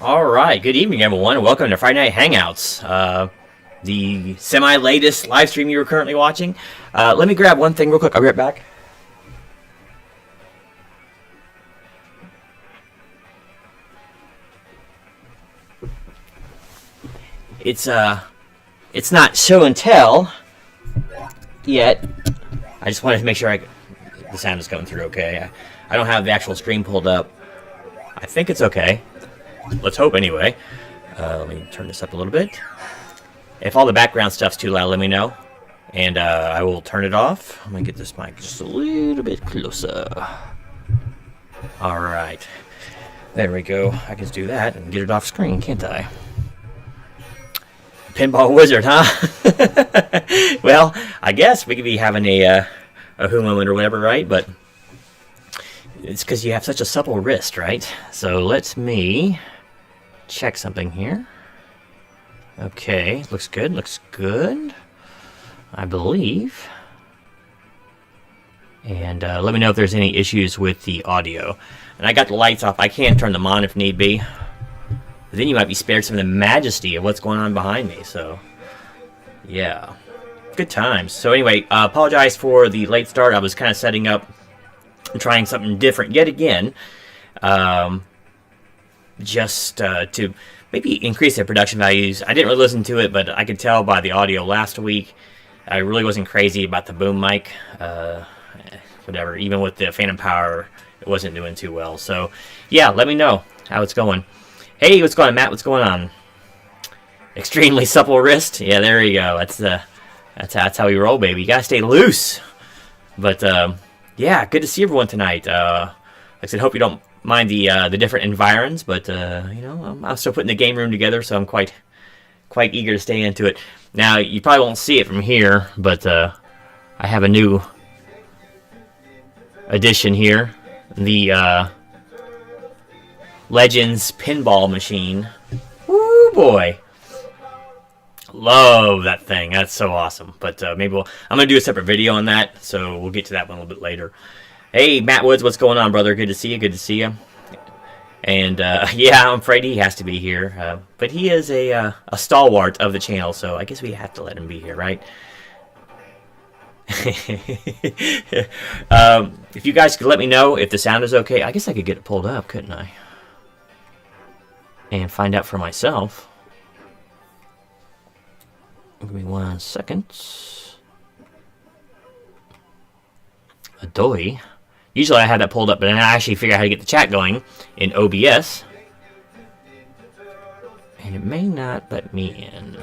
All right, good evening, everyone. Welcome to Friday Night Hangouts, the semi-latest live stream you are currently watching. Let me grab one thing real quick. I'll be right back. It's not show and tell yet. I just wanted to make sure the sound is coming through okay. I don't have the actual screen pulled up. I think it's okay. Let's hope anyway. Let me turn this up a little bit. If all the background stuff's too loud, let me know. And I will turn it off. I'm going to get this mic just a little bit closer. Alright. There we go. I can do that and get it off screen, can't I? Pinball Wizard, huh? Well, I guess we could be having a who moment or whatever, right? But it's because you have such a supple wrist, right? So let me check something here. Okay, looks good, I believe. And let me know if there's any issues with the audio. And I got the lights off. I can turn them on if need be. But then you might be spared some of the majesty of what's going on behind me. So, yeah, good times. So anyway, apologize for the late start. I was kind of setting up and trying something different yet again. Just to maybe increase their production values. I didn't really listen to it, but I could tell by the audio last week. I really wasn't crazy about the boom mic. Whatever, even with the Phantom Power, it wasn't doing too well. So, yeah, let me know how it's going. Hey, what's going on, Matt? What's going on? Extremely supple wrist. Yeah, there you go. That's how we roll, baby. You gotta stay loose. But yeah, good to see everyone tonight. Like I said, hope you don't mind the different environs, but you know, I'm still putting the game room together, so I'm quite eager to stay into it. Now, you probably won't see it from here, but I have a new addition here, the Legends pinball machine. Woo boy, love that thing. That's so awesome. But maybe I'm gonna do a separate video on that, so we'll get to that one a little bit later. Hey, Matt Woods, what's going on, brother? Good to see you. Good to see you. And yeah, I'm afraid he has to be here, but he is a stalwart of the channel, so I guess we have to let him be here, right? If you guys could let me know if the sound is okay, I guess I could get it pulled up, couldn't I? And find out for myself. Give me 1 second. Adoy. Usually I have that pulled up, but then I actually figure out how to get the chat going in OBS. And it may not let me in.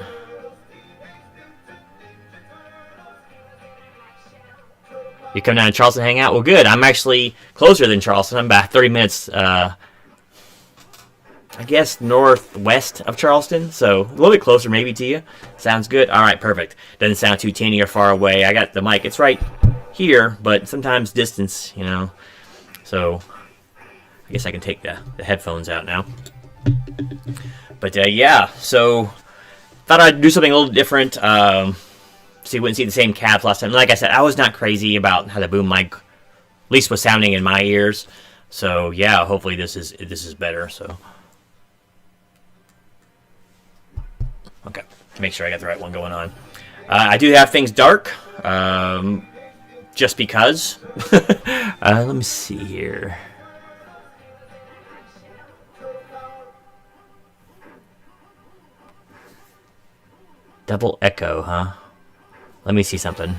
You come down to Charleston hang out? Well, good. I'm actually closer than Charleston. I'm about 30 minutes, I guess, northwest of Charleston. So a little bit closer maybe to you. Sounds good? All right, perfect. Doesn't sound too teeny or far away. I got the mic. It's right here, but sometimes distance, you know. So I guess I can take the headphones out now. But yeah, so thought I'd do something a little different. So you wouldn't see the same caps last time. Like I said, I was not crazy about how the boom mic at least was sounding in my ears. So yeah, hopefully this is better. So okay, make sure I got the right one going on. I do have things dark. Just because. Let me see here. Double echo, huh? Let me see something.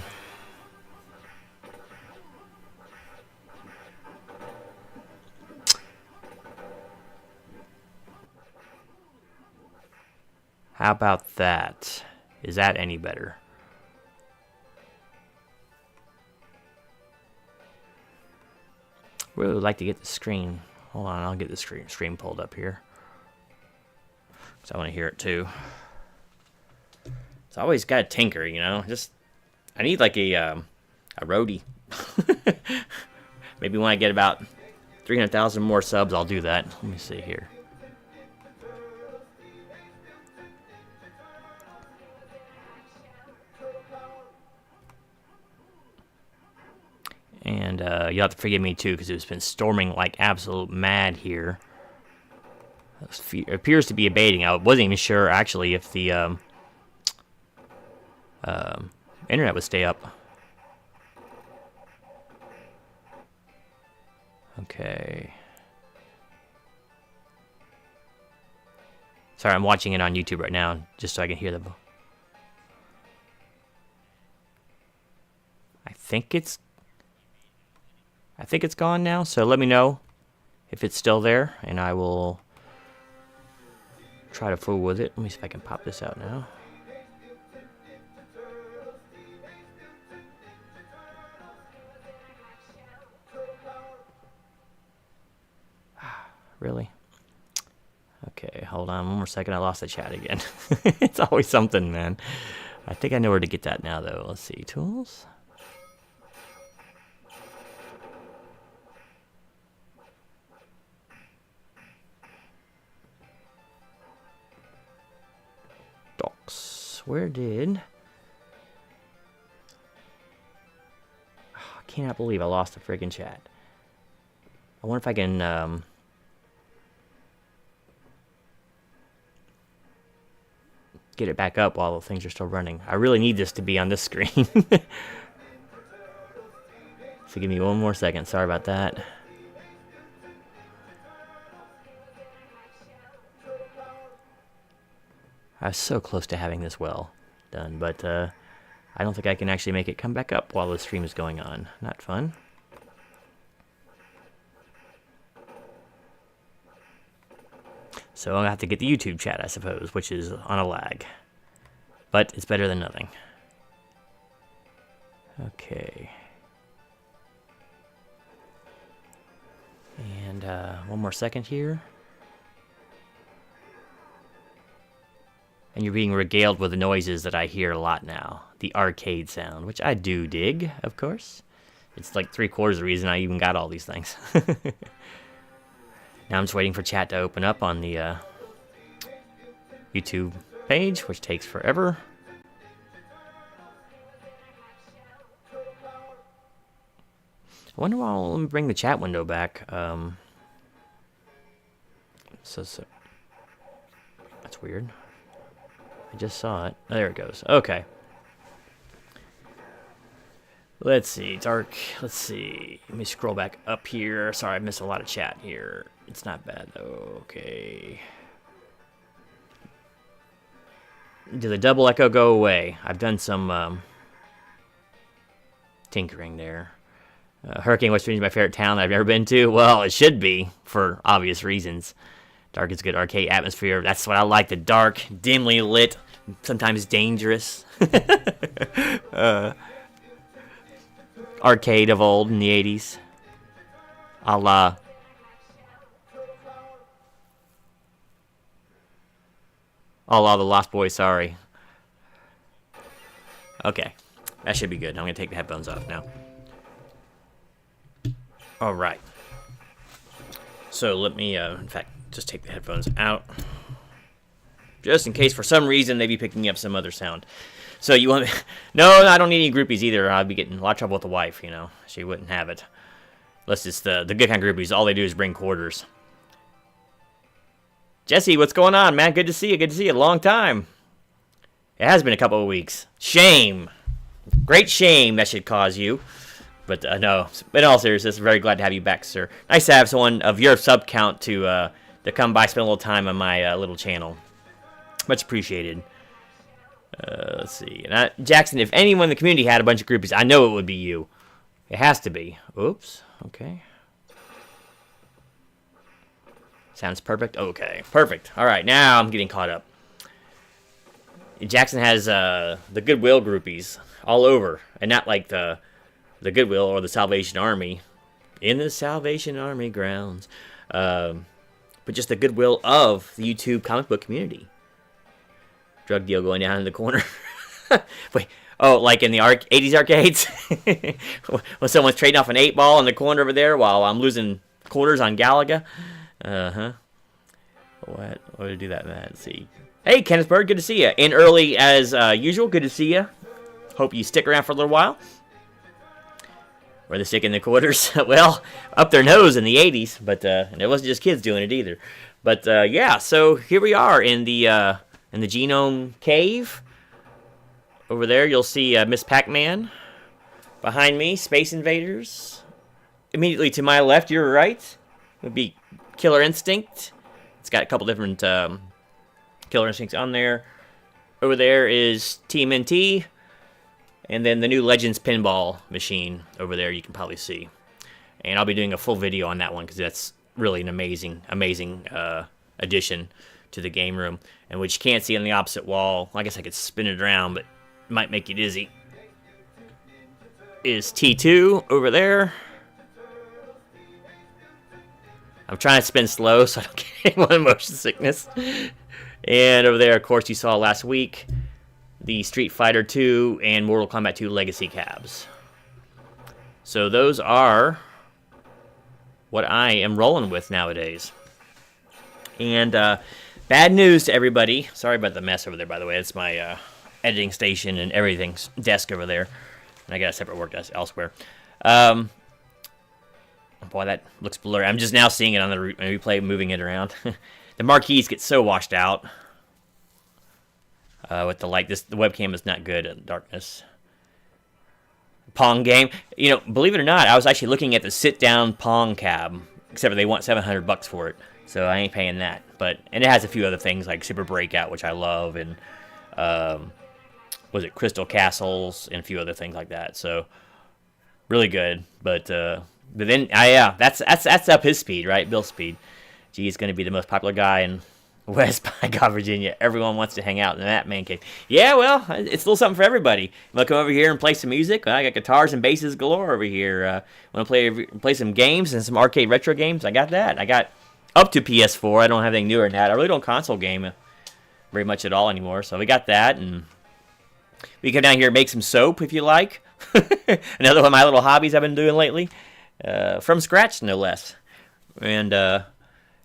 How about that? Is that any better? Really would like to get the screen. Hold on, I'll get the screen pulled up here. Because I want to hear it too. It's always got to tinker, you know. I need like a roadie. Maybe when I get about 300,000 more subs, I'll do that. Let me see here. And you'll have to forgive me too, because it's been storming like absolute mad here appears to be abating. I wasn't even sure, actually, if the internet would stay up. Okay. Sorry, I'm watching it on YouTube right now, just so I can hear the... I think it's gone now, so let me know if it's still there, and I will try to fool with it. Let me see if I can pop this out now. Really? Okay, hold on one more second. I lost the chat again. It's always something, man. I think I know where to get that now, though. Let's see. Tools. Docs. Where did... Oh, I cannot believe I lost the friggin' chat. I wonder if I can... get it back up while the things are still running. I really need this to be on this screen. So give me one more second. Sorry about that. I was so close to having this well done, but I don't think I can actually make it come back up while the stream is going on. Not fun. So I'll have to get the YouTube chat, I suppose, which is on a lag. But it's better than nothing. Okay. And one more second here. And you're being regaled with the noises that I hear a lot now. The arcade sound, which I do dig, of course. It's like 3/4 of the reason I even got all these things. Now I'm just waiting for chat to open up on the YouTube page, which takes forever. I wonder why. Let me bring the chat window back. So that's weird. I just saw it. Oh, there it goes. Okay. Let's see, dark. Let's see. Let me scroll back up here. Sorry, I missed a lot of chat here. It's not bad though. Okay. Did the double echo go away? I've done some tinkering there. Hurricane, West Virginia is my favorite town that I've ever been to. Well, it should be for obvious reasons. Dark is good arcade atmosphere. That's what I like. The dark, dimly lit, sometimes dangerous. Arcade of old in the 80s. A la... the Lost Boys, sorry. Okay. That should be good. I'm going to take the headphones off now. Alright. So let me, in fact, just take the headphones out. Just in case for some reason they be picking up some other sound. So you want me... No, I don't need any groupies either. I'd be getting a lot of trouble with the wife, you know. She wouldn't have it. Unless it's the good kind of groupies. All they do is bring quarters. Jesse, what's going on, man? Good to see you. Good to see you. Long time. It has been a couple of weeks. Shame. Great shame that should cause you. But no, in all seriousness, very glad to have you back, sir. Nice to have someone of your sub count to come by, spend a little time on my little channel. Much appreciated. Let's see. And Jackson, if anyone in the community had a bunch of groupies, I know it would be you. It has to be. Oops. Okay. Sounds perfect. Okay. Perfect. All right. Now I'm getting caught up. Jackson has the Goodwill groupies all over. And not like the Goodwill or the Salvation Army. In the Salvation Army grounds. But just the Goodwill of the YouTube comic book community. Drug deal going down in the corner. Wait. Oh, like in the 80s arcades? When someone's trading off an 8-ball in the corner over there while I'm losing quarters on Galaga. Uh-huh. What did I do that, man? Let's see. Hey, Kennethburg, good to see you. In early as usual, good to see you. Hope you stick around for a little while. Where they stick in the quarters? Well, up their nose in the 80s, but and it wasn't just kids doing it either. But yeah, so here we are in the Genome Cave. Over there, you'll see Miss Pac-Man. Behind me, Space Invaders. Immediately to my left, your right, would be Killer Instinct. It's got a couple different Killer Instincts on there. Over there is TMNT. And then the new Legends pinball machine over there you can probably see. And I'll be doing a full video on that one because that's really an amazing addition to the game room. And which you can't see on the opposite wall. I guess I could spin it around, but it might make you dizzy. Is T2 over there. I'm trying to spin slow so I don't get any motion sickness. And over there, of course, you saw last week the Street Fighter 2 and Mortal Kombat 2 Legacy cabs. So those are what I am rolling with nowadays. And bad news to everybody. Sorry about the mess over there, by the way. It's my editing station and everything's desk over there. And I got a separate work desk elsewhere. Boy, that looks blurry. I'm just now seeing it on the replay, moving it around. The marquees get so washed out with the light. The webcam is not good in darkness. Pong game. You know, believe it or not, I was actually looking at the sit-down Pong cab, except for they want $700 for it, so I ain't paying that. And it has a few other things like Super Breakout, which I love, and was it Crystal Castles and a few other things like that. So really good, but then yeah, that's up his speed, right? Bill's speed. Gee, he's going to be the most popular guy in West Pine, Virginia. Everyone wants to hang out in that man cave. Yeah, well, it's a little something for everybody. You want to come over here and play some music? Well, I got guitars and basses galore over here. Want to play some games and some arcade retro games? I got that. I got up to PS4. I don't have anything newer than that. I really don't console game very much at all anymore. So we got that, and we come down here and make some soap if you like. Another one of my little hobbies I've been doing lately. From scratch, no less. And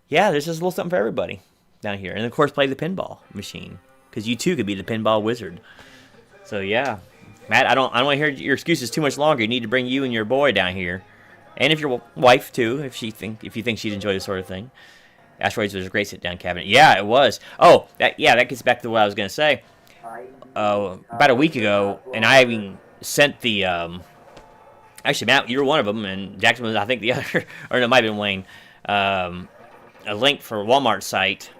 yeah, there's just a little something for everybody down here. And of course, play the pinball machine, because you too could be the pinball wizard. So yeah, Matt, I don't want to hear your excuses too much longer. You need to bring you and your boy down here, and if your wife too, if you think she'd enjoy this sort of thing. Asteroids was a great sit-down cabinet. Yeah, it was. Oh, that gets back to what I was gonna say. About a week ago, and I even sent the actually, Matt, you were one of them, and Jackson was, I think, the other, or no, it might have been Wayne. A link for Walmart site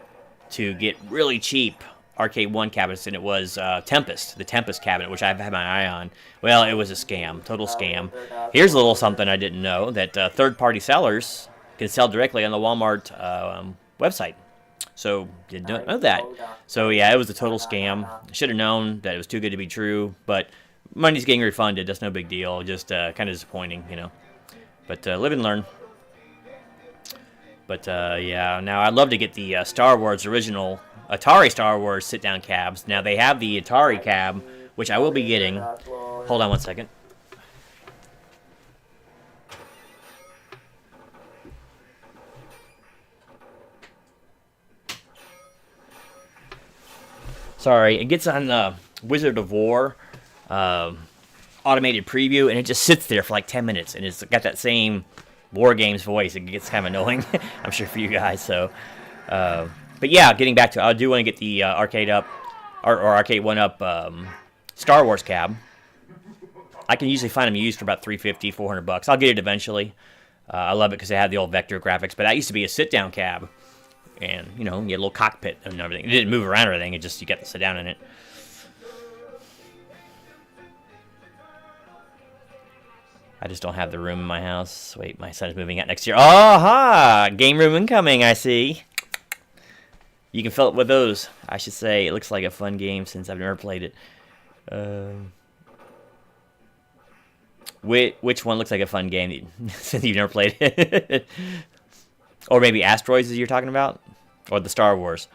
to get really cheap Arcade 1 cabinets, and it was the Tempest cabinet, which I've had my eye on. Well, it was a scam, total scam. Here's a little something I didn't know, that third-party sellers can sell directly on the Walmart website. So, didn't know that. So, yeah, it was a total scam. Should have known that it was too good to be true, but money's getting refunded. That's no big deal. Just kind of disappointing, you know. But live and learn. But yeah, now I'd love to get the Star Wars original Atari Star Wars sit-down cabs. Now they have the Atari cab, which I will be getting. Hold on one second. Sorry, it gets on Wizard of War automated preview, and it just sits there for like 10 minutes, and it's got that same War Games voice. It gets kind of annoying, I'm sure, for you guys. So, but yeah, getting back to, I do want to get the Arcade Up, or Arcade 1-Up Star Wars cab. I can usually find them used for about $350, $400. I'll get it eventually. I love it because they have the old vector graphics, but that used to be a sit-down cab. And, you know, you had a little cockpit and everything. It didn't move around or anything. It just, you got to sit down in it. I just don't have the room in my house. Wait, my son is moving out next year. Aha! Game room incoming, I see. You can fill it with those. I should say, it looks like a fun game since I've never played it. Which one looks like a fun game since you've never played it? Or maybe Asteroids, as you're talking about? Or the Star Wars?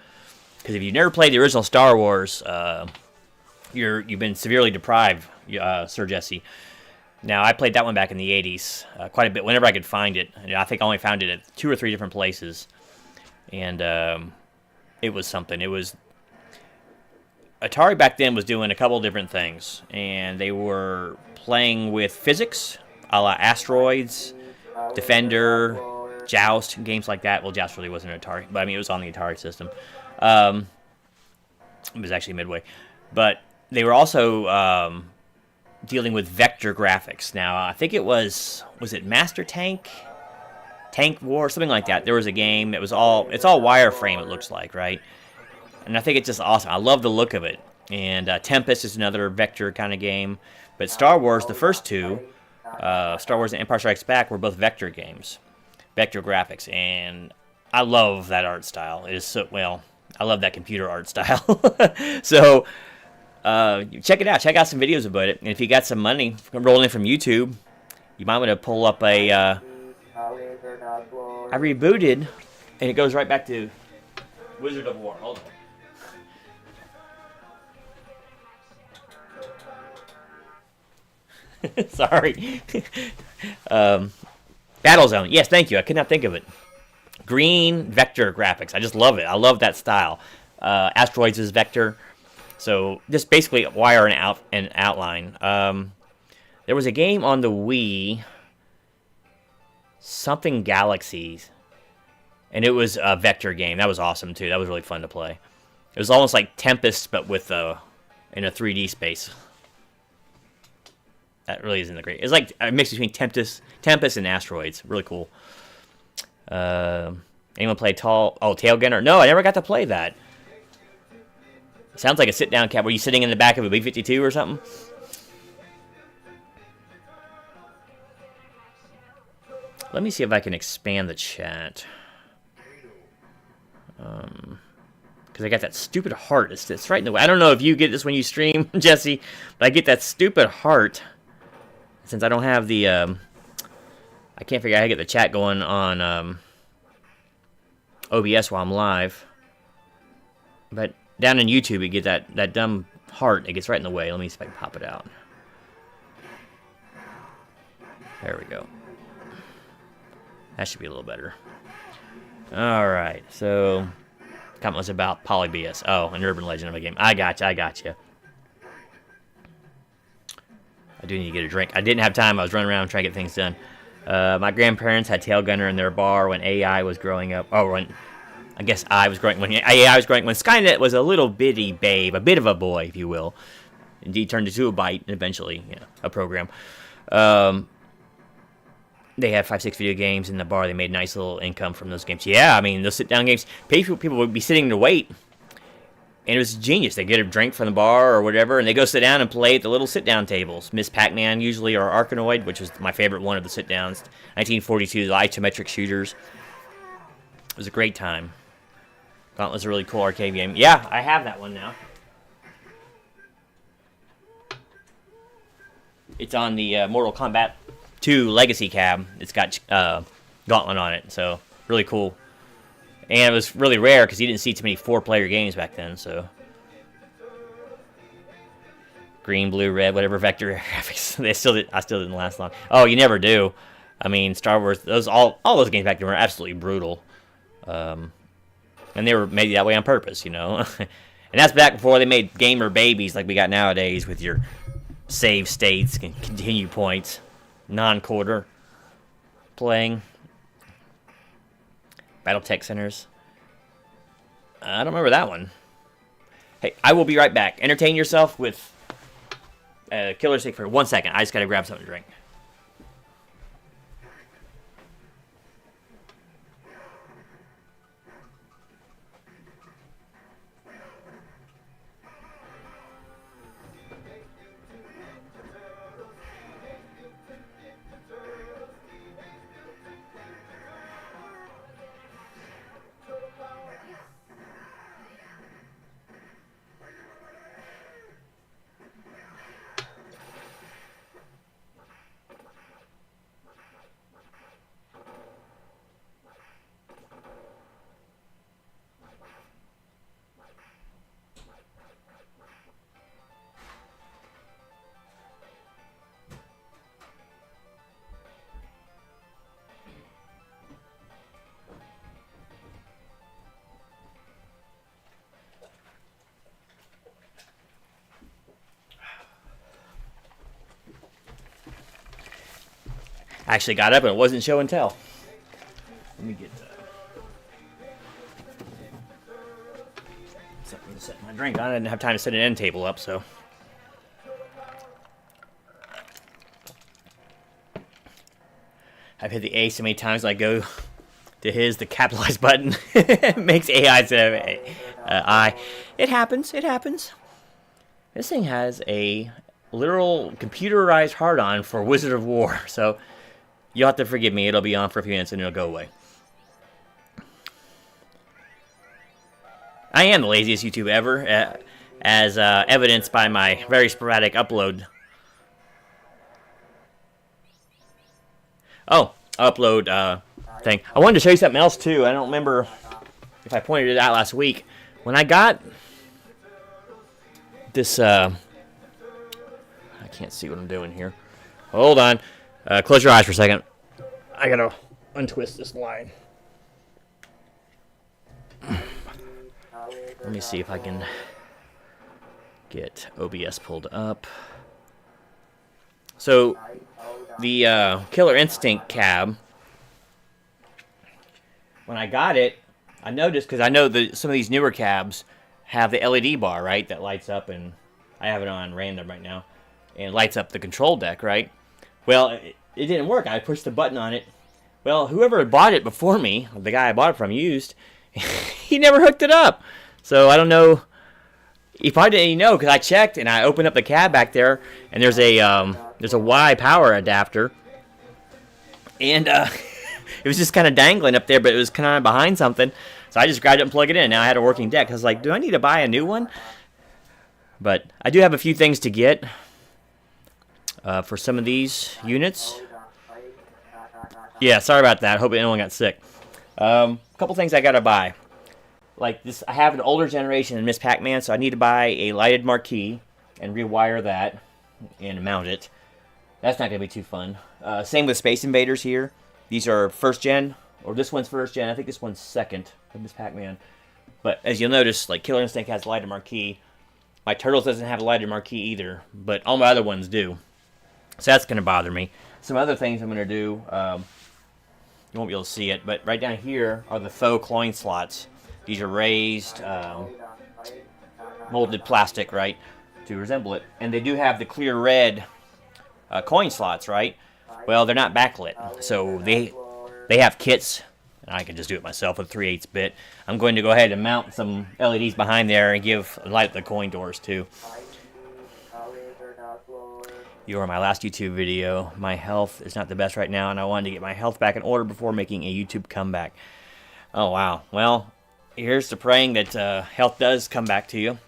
Because if you've never played the original Star Wars, you've been severely deprived, Sir Jesse. Now, I played that one back in the 80s quite a bit, whenever I could find it. I think I only found it at 2 or 3 different places. And it was something. It was... Atari back then was doing a couple different things. And they were playing with physics, a la Asteroids, Defender, Joust, games like that. Well, Joust really wasn't an Atari, but I mean, it was on the Atari system. It was actually Midway. But they were also dealing with vector graphics. Now, I think was it Master Tank? Tank War, something like that. There was a game. It's all wireframe, it looks like, right? And I think it's just awesome. I love the look of it. And Tempest is another vector kind of game. But Star Wars, the first two, Star Wars and Empire Strikes Back, were both vector games. Vector graphics. And I love that art style. It is so, well, I love that computer art style. So, check it out. Check out some videos about it. And if you got some money rolling in from YouTube, you might want to pull up a... I rebooted, and it goes right back to Wizard of War. Hold on. Sorry. Battlezone. Yes, thank you. I could not think of it. Green vector graphics. I just love it. I love that style. Asteroids is vector. So just basically wire and outline. There was a game on the Wii, something Galaxies, and it was a vector game. That was awesome too. That was really fun to play. It was almost like Tempest, but with in a 3D space. That really isn't great. It's like a mix between Tempest and Asteroids. Really cool. Anyone play Tail Gunner? No, I never got to play that. Sounds like a sit-down cab. Were you sitting in the back of a B-52 or something? Let me see if I can expand the chat. Because I got that stupid heart. It's right in the way. I don't know if you get this when you stream, Jesse, but I get that stupid heart. Since I don't have the... I can't figure out how to get the chat going on OBS while I'm live. But down in YouTube, you get that dumb heart. It gets right in the way. Let me see if I can pop it out. There we go. That should be a little better. Alright, so... comment was about Polybius. Oh, an urban legend of a game. I got you. I do need to get a drink. I didn't have time. I was running around trying to get things done. My grandparents had Tail Gunner in their bar when AI was growing up. Oh, when I guess I was growing when AI was growing. When Skynet was a little bitty babe, a bit of a boy, if you will. Indeed, turned into a byte and eventually, a program. They had 5-6 video games in the bar. They made nice little income from those games. Yeah, I mean, those sit-down games. People would be sitting to wait. And it was genius. They get a drink from the bar or whatever, and they go sit down and play at the little sit-down tables. Miss Pac-Man usually, or Arkanoid, which was my favorite one of the sit-downs. 1942, the isometric shooters. It was a great time. Gauntlet's a really cool arcade game. Yeah, I have that one now. It's on the Mortal Kombat 2 Legacy cab. It's got Gauntlet on it, so really cool. And it was really rare because you didn't see too many 4-player games back then, so... Green, blue, red, whatever vector graphics. I still didn't last long. Oh, you never do. I mean, Star Wars, all those games back then were absolutely brutal. And they were made that way on purpose, And that's back before they made gamer babies like we got nowadays with your save states and continue points. Non-quarter playing. Battletech Centers. I don't remember that one. Hey, I will be right back. Entertain yourself with Killer Stick for 1 second. I just gotta grab something to drink. I actually got up and it wasn't show and tell. something to set my drink on. I didn't have time to set an end table up, so. I've hit the A so many times I go to the capitalized button. It makes AI instead of I. It happens. It happens. This thing has a literal computerized hard-on for Wizard of War, so you'll have to forgive me. It'll be on for a few minutes and it'll go away. I am the laziest YouTuber ever, as evidenced by my very sporadic upload. Oh, upload thing. I wanted to show you something else too. I don't remember if I pointed it out last week. When I got this, I can't see what I'm doing here. Hold on. Close your eyes for a second. I gotta untwist this line. Let me see if I can get OBS pulled up. So, the Killer Instinct cab, when I got it, I noticed, because I know that some of these newer cabs have the LED bar, right, that lights up, and I have it on random right now, and it lights up the control deck, right? Well, it didn't work. I pushed the button on it. Well, whoever had bought it before me, the guy I bought it from used, he never hooked it up. So I don't know. He probably didn't know, because I checked and I opened up the cab back there, and there's a Y power adapter, and it was just kind of dangling up there, but it was kind of behind something. So I just grabbed it and plugged it in. Now I had a working deck. I was like, do I need to buy a new one? But I do have a few things to get for some of these units. Yeah, sorry about that. Hope anyone got sick. A couple things I gotta buy. Like this, I have an older generation in Miss Pac-Man, so I need to buy a lighted marquee and rewire that and mount it. That's not gonna be too fun. Same with Space Invaders here. These are first gen, or this one's first gen. I think this one's second of Miss Pac-Man. But as you'll notice, like Killer Instinct has a lighted marquee. My Turtles doesn't have a lighted marquee either, but all my other ones do. So that's gonna bother me. Some other things I'm gonna do. You won't be able to see it, but right down here are the faux coin slots. These are raised, molded plastic, right, to resemble it. And they do have the clear red coin slots, right? Well, they're not backlit, so they have kits. I can just do it myself with 3/8 bit. I'm going to go ahead and mount some LEDs behind there and give light the coin doors too. You are my last YouTube video. My health is not the best right now, and I wanted to get my health back in order before making a YouTube comeback. Oh, wow. Well, here's to praying that health does come back to you.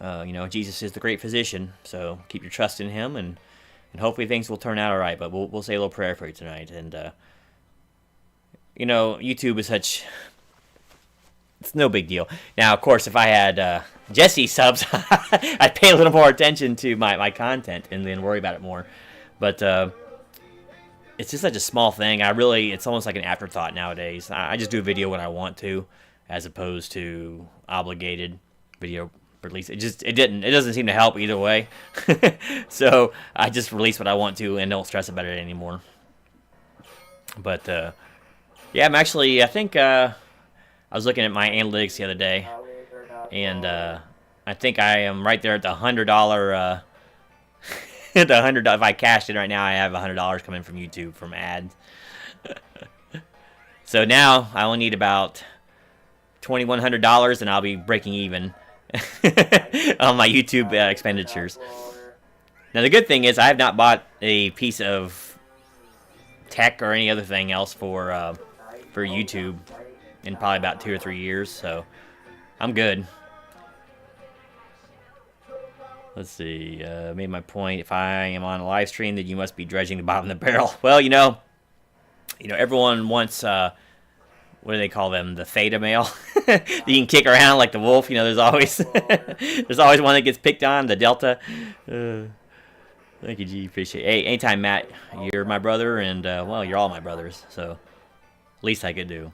You know, Jesus is the great physician, so keep your trust in him, and hopefully things will turn out all right. But we'll say a little prayer for you tonight. And, you know, YouTube is such... It's no big deal. Now, of course, if I had Jesse subs, I'd pay a little more attention to my content and then worry about it more. But it's just such a small thing. It's almost like an afterthought nowadays. I just do a video when I want to, as opposed to obligated video release. It doesn't seem to help either way. So I just release what I want to and don't stress about it anymore. But yeah, I think I was looking at my analytics the other day, and I think I am right there at the $100. At the $100. If I cashed in right now, I have $100 coming from YouTube from ads. So now I only need about $2,100, and I'll be breaking even on my YouTube expenditures. Now the good thing is I have not bought a piece of tech or any other thing else for YouTube in probably about 2 or 3 years, so I'm good. Let's see, made my point. If I am on a live stream, then you must be dredging the bottom of the barrel. Well, you know, everyone wants, what do they call them? The theta male. You can kick around like the wolf. You know, there's always one that gets picked on, the delta. Thank you, G. Appreciate it. Hey, anytime, Matt. You're my brother, and, well, you're all my brothers, so least I could do.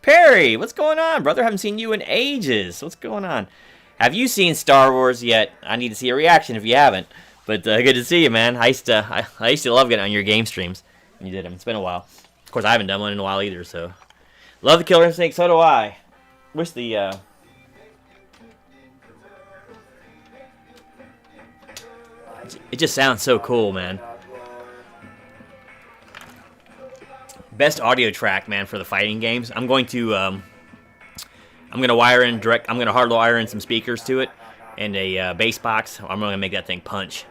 Perry, what's going on, brother? Haven't seen you in ages. What's going on? Have you seen Star Wars yet? I need to see a reaction if you haven't. But good to see you, man. I used to love getting on your game streams. You did them. It's been a while. Of course, I haven't done one in a while either. So, love the Killer Instinct. So do I. Wish the It just sounds so cool, man. Best audio track, man, for the fighting games. I'm going to wire in direct. I'm gonna hardwire in some speakers to it and a bass box. I'm gonna make that thing punch.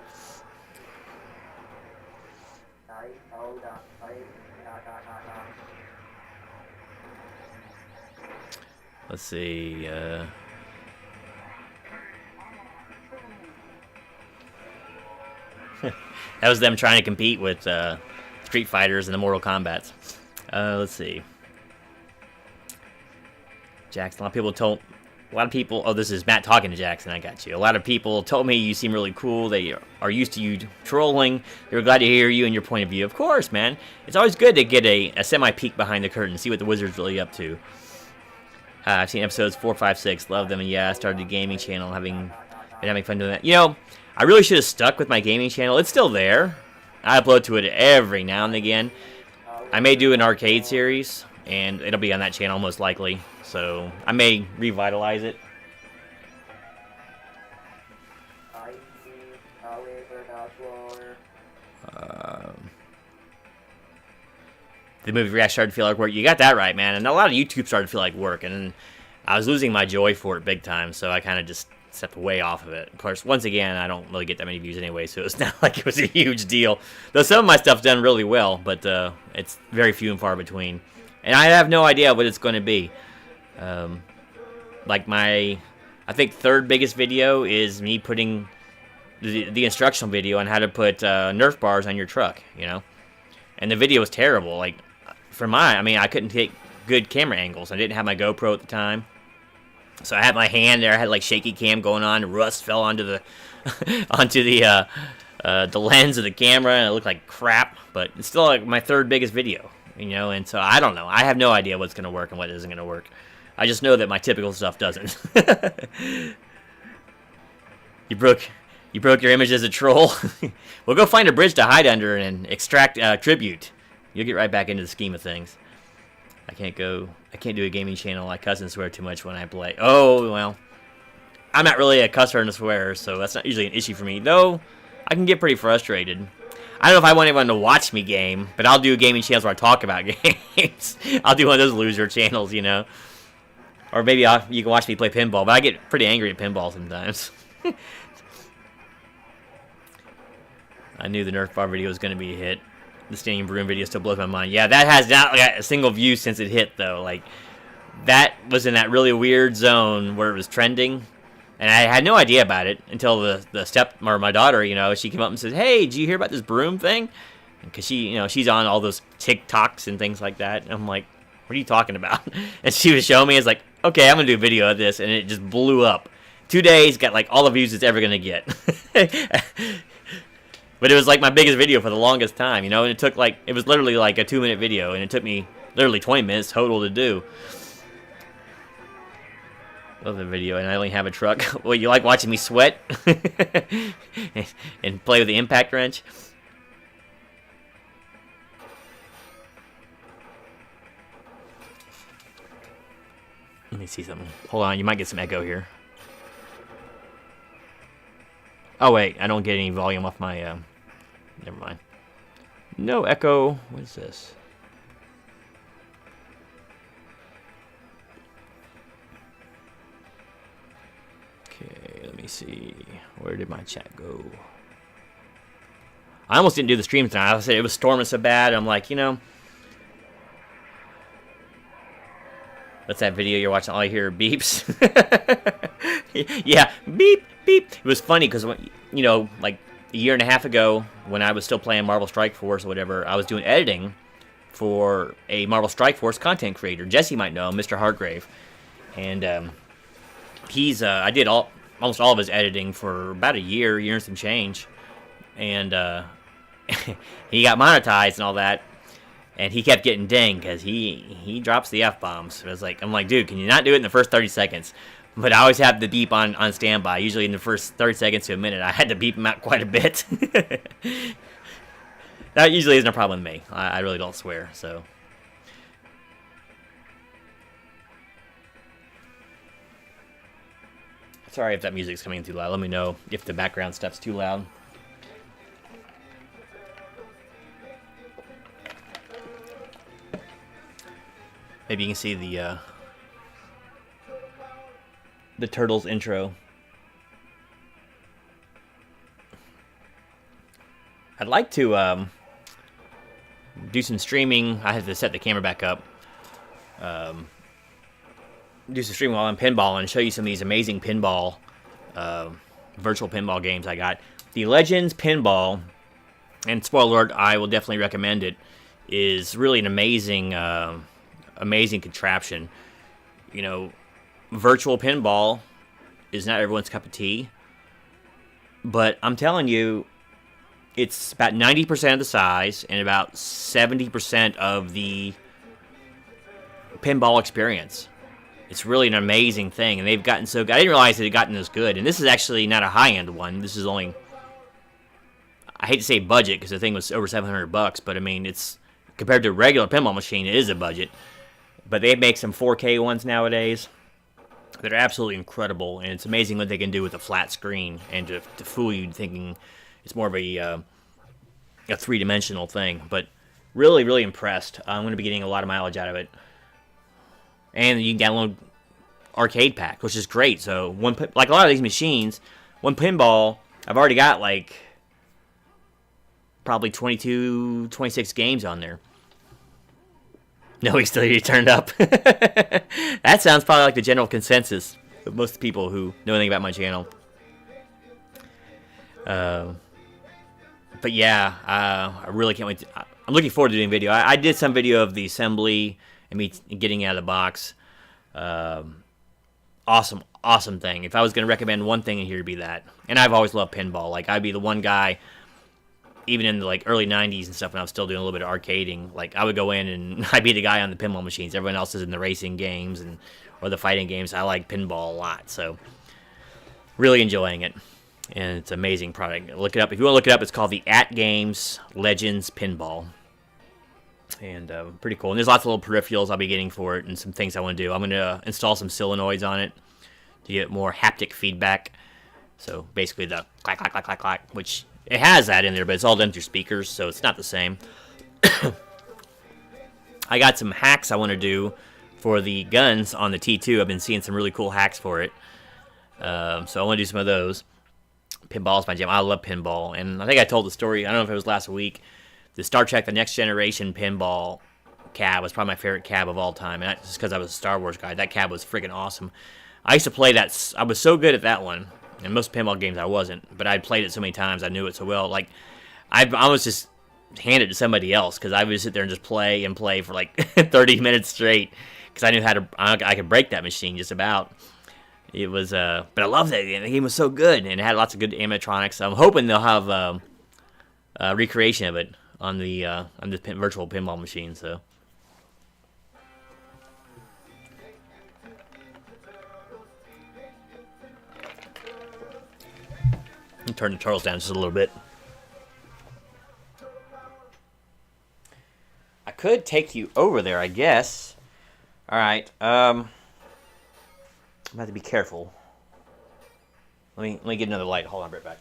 Let's see. That was them trying to compete with Street Fighters and the Mortal Kombats. Let's see. Jackson. A lot of people. Oh, this is Matt talking to Jackson. I got you. A lot of people told me you seem really cool. They are used to you trolling. They were glad to hear you and your point of view. Of course, man. It's always good to get a semi-peek behind the curtain, see what the Wizard's really up to. I've seen episodes 4, 5, 6. Love them. And yeah, I started a gaming channel. Been having fun doing that. You know, I really should have stuck with my gaming channel. It's still there. I upload to it every now and again. I may do an arcade series, and it'll be on that channel most likely. So I may revitalize it. The movie react started to feel like work. You got that right, man. And a lot of YouTube started to feel like work, and I was losing my joy for it big time. So I kind of just stepped way off of it. Of course, once again, I don't really get that many views anyway, so it's not like it was a huge deal. Though some of my stuff's done really well, but it's very few and far between. And I have no idea what it's going to be. Like I think third biggest video is me putting the instructional video on how to put Nerf bars on your truck, you know. And the video was terrible. Like, I couldn't take good camera angles. I didn't have my GoPro at the time. So I had my hand there. I had like shaky cam going on. Rust fell onto the the lens of the camera, and it looked like crap. But it's still like my third biggest video, you know. And so I don't know. I have no idea what's going to work and what isn't going to work. I just know that my typical stuff doesn't. You broke your image as a troll. Well, go find a bridge to hide under and extract tribute. You'll get right back into the scheme of things. I can't do a gaming channel. I cuss and swear too much when I play. Oh, well. I'm not really a cusser and a swearer, so that's not usually an issue for me. Though, I can get pretty frustrated. I don't know if I want anyone to watch me game, but I'll do gaming channels where I talk about games. I'll do one of those loser channels, you know. Or maybe you can watch me play pinball, but I get pretty angry at pinball sometimes. I knew the Nerf bar video was going to be a hit. The Standing Broom video still blows my mind. Yeah, that has not got a single view since it hit, though. Like, that was in that really weird zone where it was trending, and I had no idea about it until my daughter, you know, she came up and said, "Hey, did you hear about this broom thing?" Because she, you know, she's on all those TikToks and things like that. And I'm like, "What are you talking about?" And she was showing me. I was like, "Okay, I'm gonna do a video of this," and it just blew up. 2 days, got like all the views it's ever gonna get. But it was like my biggest video for the longest time, you know, and it was literally like a 2-minute video, and it took me literally 20 minutes total to do. Love the video, and I only have a truck. Well, you like watching me sweat? And play with the impact wrench? Let me see something. Hold on, you might get some echo here. Oh, wait, I don't get any volume off my, never mind. No echo. What is this? Okay, let me see. Where did my chat go? I almost didn't do the stream tonight. I said it was storming so bad. I'm like, you know, what's that video you're watching? All you hear are beeps. Yeah, beep, beep. It was funny because, you know, like a year and a half ago when I was still playing Marvel Strike Force or whatever, I was doing editing for a Marvel Strike Force content creator. Jesse might know him, Mr. Hargrave. And I did almost all of his editing for about a year and some change. And he got monetized and all that. And he kept getting dinged because he drops the F-bombs. I'm like, dude, can you not do it in the first 30 seconds? But I always have the beep on standby. Usually in the first 30 seconds to a minute, I had to beep him out quite a bit. That usually isn't a problem with me. I really don't swear, so. Sorry if that music's coming in too loud. Let me know if the background stuff's too loud. maybe you can see the Turtles intro. I'd like to do some streaming. I have to set the camera back up. Do some streaming while I'm pinballing and show you some of these amazing pinball, virtual pinball games I got. The Legends Pinball, and spoiler alert, I will definitely recommend it, is really an amazing, amazing contraption. You know, virtual pinball is not everyone's cup of tea, but I'm telling you, it's about 90% of the size and about 70% of the pinball experience. It's really an amazing thing, and they've gotten so good. I didn't realize it had gotten this good, and this is actually not a high-end one. This is only, I hate to say budget because the thing was over $700, but I mean, it's compared to a regular pinball machine, it is a budget. But they make some 4K ones nowadays that are absolutely incredible, and it's amazing what they can do with a flat screen and to fool you thinking it's more of a three-dimensional thing. But really, really impressed. I'm going to be getting a lot of mileage out of it. And you can download Arcade Pack, which is great. So, like a lot of these machines, one pinball, I've already got like probably 22, 26 games on there. No, he's still turned up. That sounds probably like the general consensus of most people who know anything about my channel. But yeah, I really can't wait. I'm looking forward to doing video. I did some video of the assembly and me getting out of the box. Awesome thing. If I was going to recommend one thing in here, it'd be that. And I've always loved pinball. Like, I'd be the one guy, even in the like early 90s and stuff when I was still doing a little bit of arcading, like I would go in and I'd be the guy on the pinball machines. Everyone else is in the racing games or the fighting games. I like pinball a lot, so really enjoying it. And it's an amazing product. Look it up. If you want to look it up, it's called the At Games Legends Pinball. And pretty cool. And there's lots of little peripherals I'll be getting for it and some things I want to do. I'm going to install some solenoids on it to get more haptic feedback. So basically the clack, clack, clack, clack, clack, which it has that in there, but it's all done through speakers, so it's not the same. I got some hacks I want to do for the guns on the T2. I've been seeing some really cool hacks for it. So I want to do some of those. Pinball's my jam. I love pinball. And I think I told the story, I don't know if it was last week, the Star Trek The Next Generation pinball cab was probably my favorite cab of all time. And that's just because I was a Star Wars guy. That cab was freaking awesome. I used to play that. I was so good at that one. In most pinball games, I wasn't. But I'd played it so many times, I knew it so well. Like, I was just handed it to somebody else because I would sit there and just play and play for like 30 minutes straight because I knew how to. I could break that machine just about. It was, but I loved it. The game was so good, and it had lots of good animatronics. So I'm hoping they'll have a recreation of it on the virtual pinball machine. So. Turn the turtles down just a little bit. I could take you over there, I guess. All right. I'm gonna have to be careful. Let me get another light. Hold on, right back.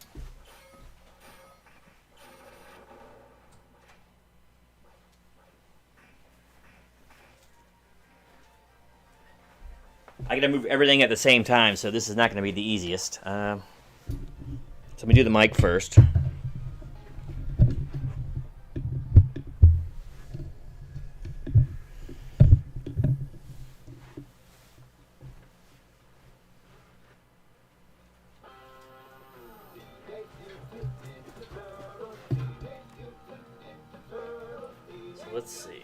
I gotta move everything at the same time, so this is not gonna be the easiest. So let me do the mic first. So let's see.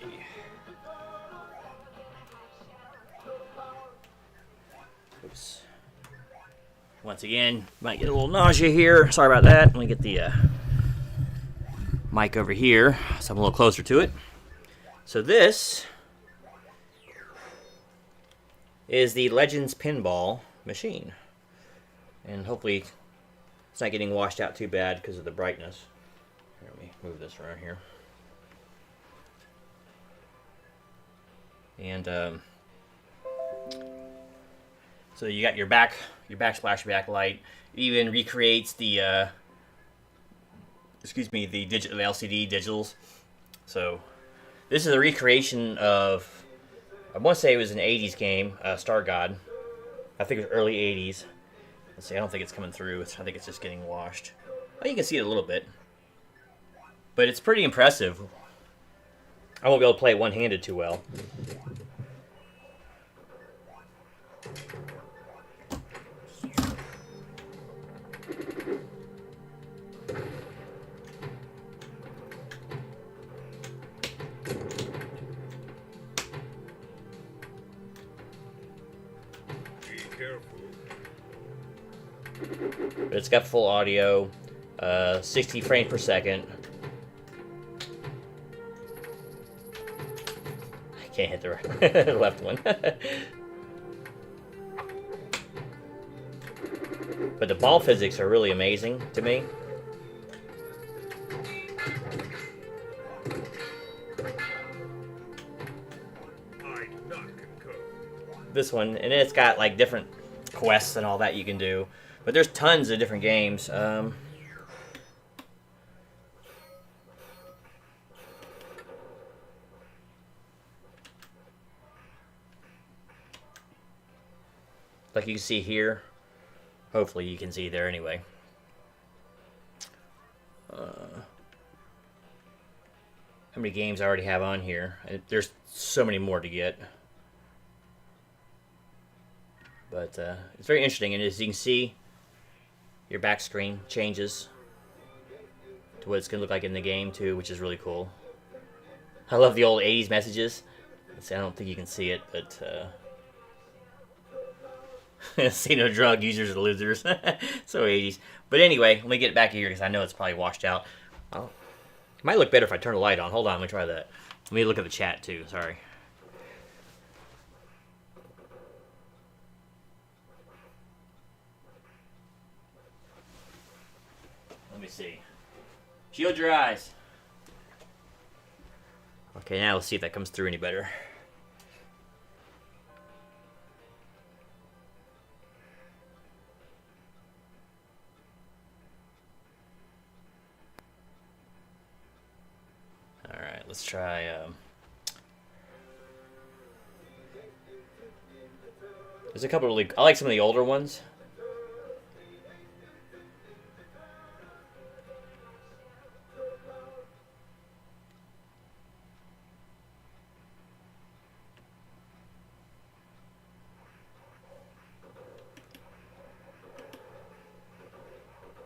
Oops. Once again, might get a little nausea here. Sorry about that. Let me get the mic over here so I'm a little closer to it. So this is the Legends Pinball machine. And hopefully it's not getting washed out too bad because of the brightness. Here, let me move this around here. And so you got your backsplash backlight. It even recreates the the LCD digitals. So this is a recreation of I want to say it was an 80s game, Star God. I think it was early 80s. Let's see, I don't think it's coming through. I think it's just getting washed. Well, you can see it a little bit. But it's pretty impressive. I won't be able to play it one-handed too well. But it's got full audio, 60 frames per second. I can't hit the left one. But the ball physics are really amazing to me. This one, and it's got like different quests and all that you can do. But there's tons of different games. Like you can see here. Hopefully you can see there anyway. How many games I already have on here? There's so many more to get. But it's very interesting, and as you can see, your back screen changes to what it's going to look like in the game, too, which is really cool. I love the old 80s messages. I don't think you can see it, but... see no drug users or losers. So 80s. But anyway, let me get it back here, because I know it's probably washed out. Oh. It might look better if I turn the light on. Hold on, let me try that. Let me look at the chat, too. Sorry. Let me see. Shield your eyes. Okay, now let's see if that comes through any better. Alright, let's try... There's a couple really... I like some of the older ones.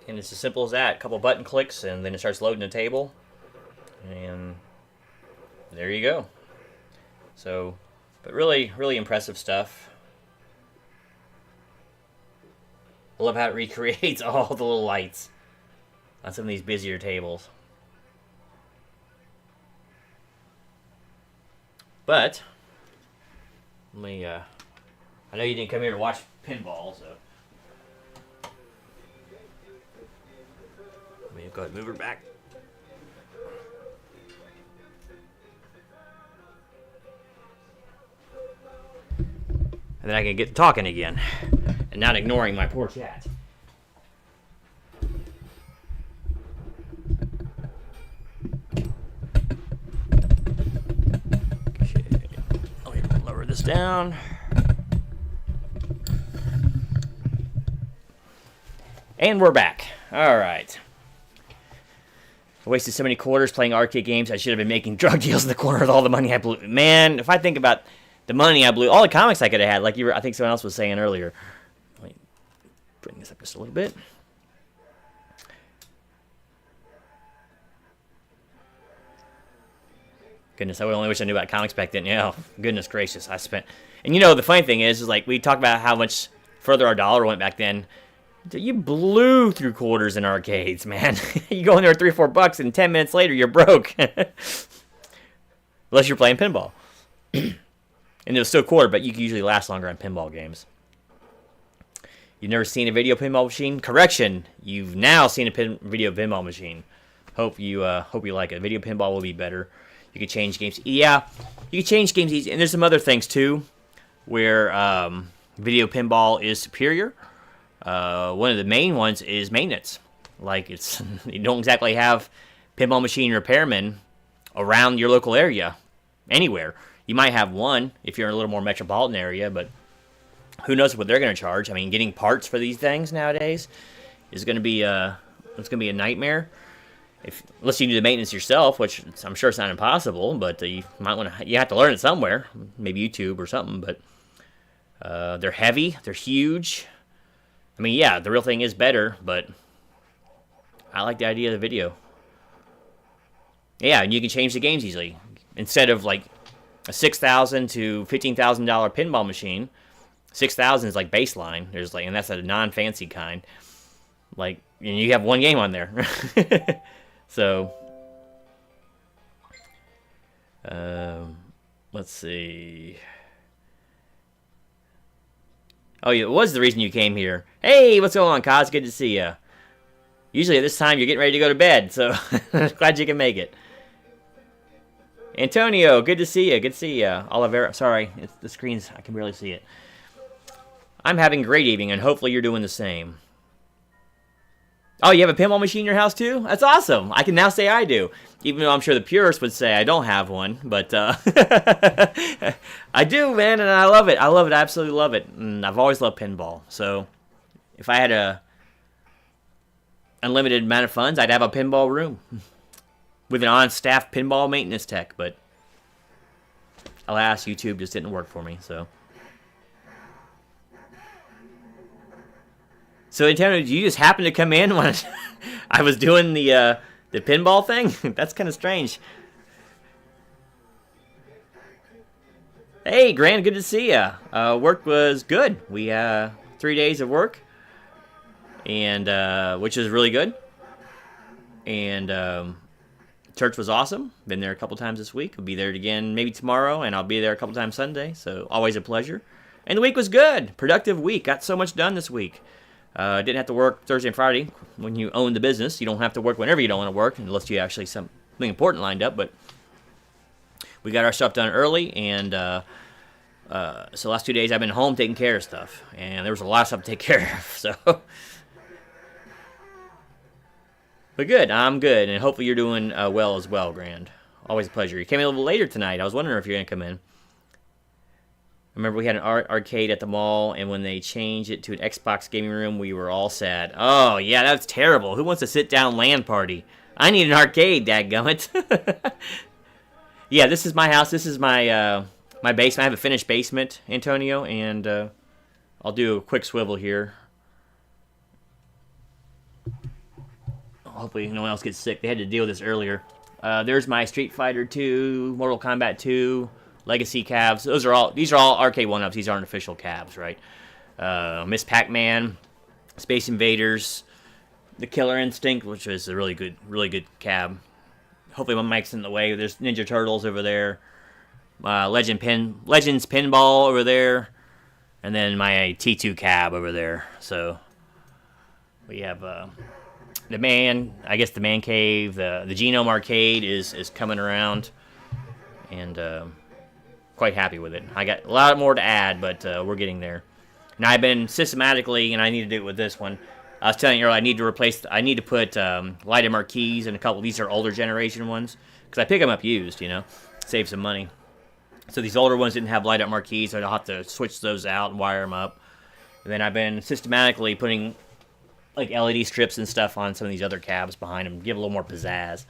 And it's as simple as that. A couple button clicks, and then it starts loading the table. And there you go. So, but really, really impressive stuff. I love how it recreates all the little lights on some of these busier tables. But, let me, I know you didn't come here to watch pinball, so... Let me go ahead and move her back. And then I can get talking again. And not ignoring my poor chat. Okay. Let me lower this down. And we're back. Alright. I wasted so many quarters playing arcade games. I should have been making drug deals in the corner with all the money I blew. Man, if I think about the money I blew, all the comics I could have had, like I think someone else was saying earlier. Let me bring this up just a little bit. Goodness, I only wish I knew about comics back then. Yeah, goodness gracious, I spent. And you know, the funny thing is like we talked about how much further our dollar went back then. You blew through quarters in arcades, man. You go in there with $3 or $4, and 10 minutes later, you're broke. Unless you're playing pinball. And it was still quarter, but you can usually last longer on pinball games. You've never seen a video pinball machine? Correction, you've now seen a video pinball machine. Hope you like it. Video pinball will be better. You can change games. Yeah, you can change games easy. And there's some other things, too, where video pinball is superior. One of the main ones is maintenance. Like, it's you don't exactly have pinball machine repairmen around your local area, anywhere. You might have one if you're in a little more metropolitan area, but who knows what they're going to charge? I mean, getting parts for these things nowadays is going to be it's going to be a nightmare. Unless you do the maintenance yourself, which I'm sure it's not impossible, but you have to learn it somewhere, maybe YouTube or something. But they're heavy, they're huge. I mean, yeah, the real thing is better, but I like the idea of the video. Yeah, and you can change the games easily. Instead of like a $6,000 to $15,000 pinball machine, $6,000 is like baseline. There's like, and that's a non-fancy kind. Like, and you have one game on there. So, let's see. Oh, yeah, it was the reason you came here. Hey, what's going on, Kaz? Good to see you. Usually at this time, you're getting ready to go to bed, so glad you can make it. Antonio, good to see you. Good to see you. Oliveira, sorry, the screen's, I can barely see it. I'm having a great evening, and hopefully you're doing the same. Oh, you have a pinball machine in your house, too? That's awesome. I can now say I do. Even though I'm sure the purists would say I don't have one. But I do, man, and I love it. I love it. I absolutely love it. And I've always loved pinball. So if I had a unlimited amount of funds, I'd have a pinball room with an on-staff pinball maintenance tech. But alas, YouTube just didn't work for me, so... So, Antonio, did you just happen to come in when I was doing the pinball thing? That's kind of strange. Hey, Grant, good to see ya. Work was good. We 3 days of work, and which is really good. And church was awesome. Been there a couple times this week. I'll be there again maybe tomorrow, and I'll be there a couple times Sunday. So always a pleasure. And the week was good. Productive week. Got so much done this week. Didn't have to work Thursday and Friday. When you own the business, you don't have to work whenever you don't want to work, unless you actually something important lined up. But we got our stuff done early, and so last 2 days I've been home taking care of stuff, and there was a lot of stuff to take care of. So, but good, I'm good, and hopefully you're doing well as well, Grand. Always a pleasure. You came in a little later tonight. I was wondering if you're gonna come in. I remember we had an arcade at the mall, and when they changed it to an Xbox gaming room, we were all sad. Oh, yeah, that's terrible. Who wants to sit-down LAN party? I need an arcade, dadgummit. Yeah, this is my house. This is my my basement. I have a finished basement, Antonio, and I'll do a quick swivel here. Hopefully no one else gets sick. They had to deal with this earlier. There's my Street Fighter 2, Mortal Kombat 2, Legacy cabs. These are all arcade one-ups. These aren't official cabs, right? Miss Pac-Man, Space Invaders, the Killer Instinct, which is a really good cab. Hopefully my mic's in the way. There's Ninja Turtles over there. Legends Pinball over there. And then my T2 cab over there. So we have the man cave. The Genome Arcade is coming around. And quite happy with it. I got a lot more to add, but we're getting there. Now I've been systematically, and I need to do it with this one. I was telling you earlier, I need to put lighted marquees in a couple. These are older generation ones because I pick them up used, save some money. So these older ones didn't have light up marquees, so I'll have to switch those out and wire them up. And then I've been systematically putting like LED strips and stuff on some of these other cabs behind them, give a little more pizzazz.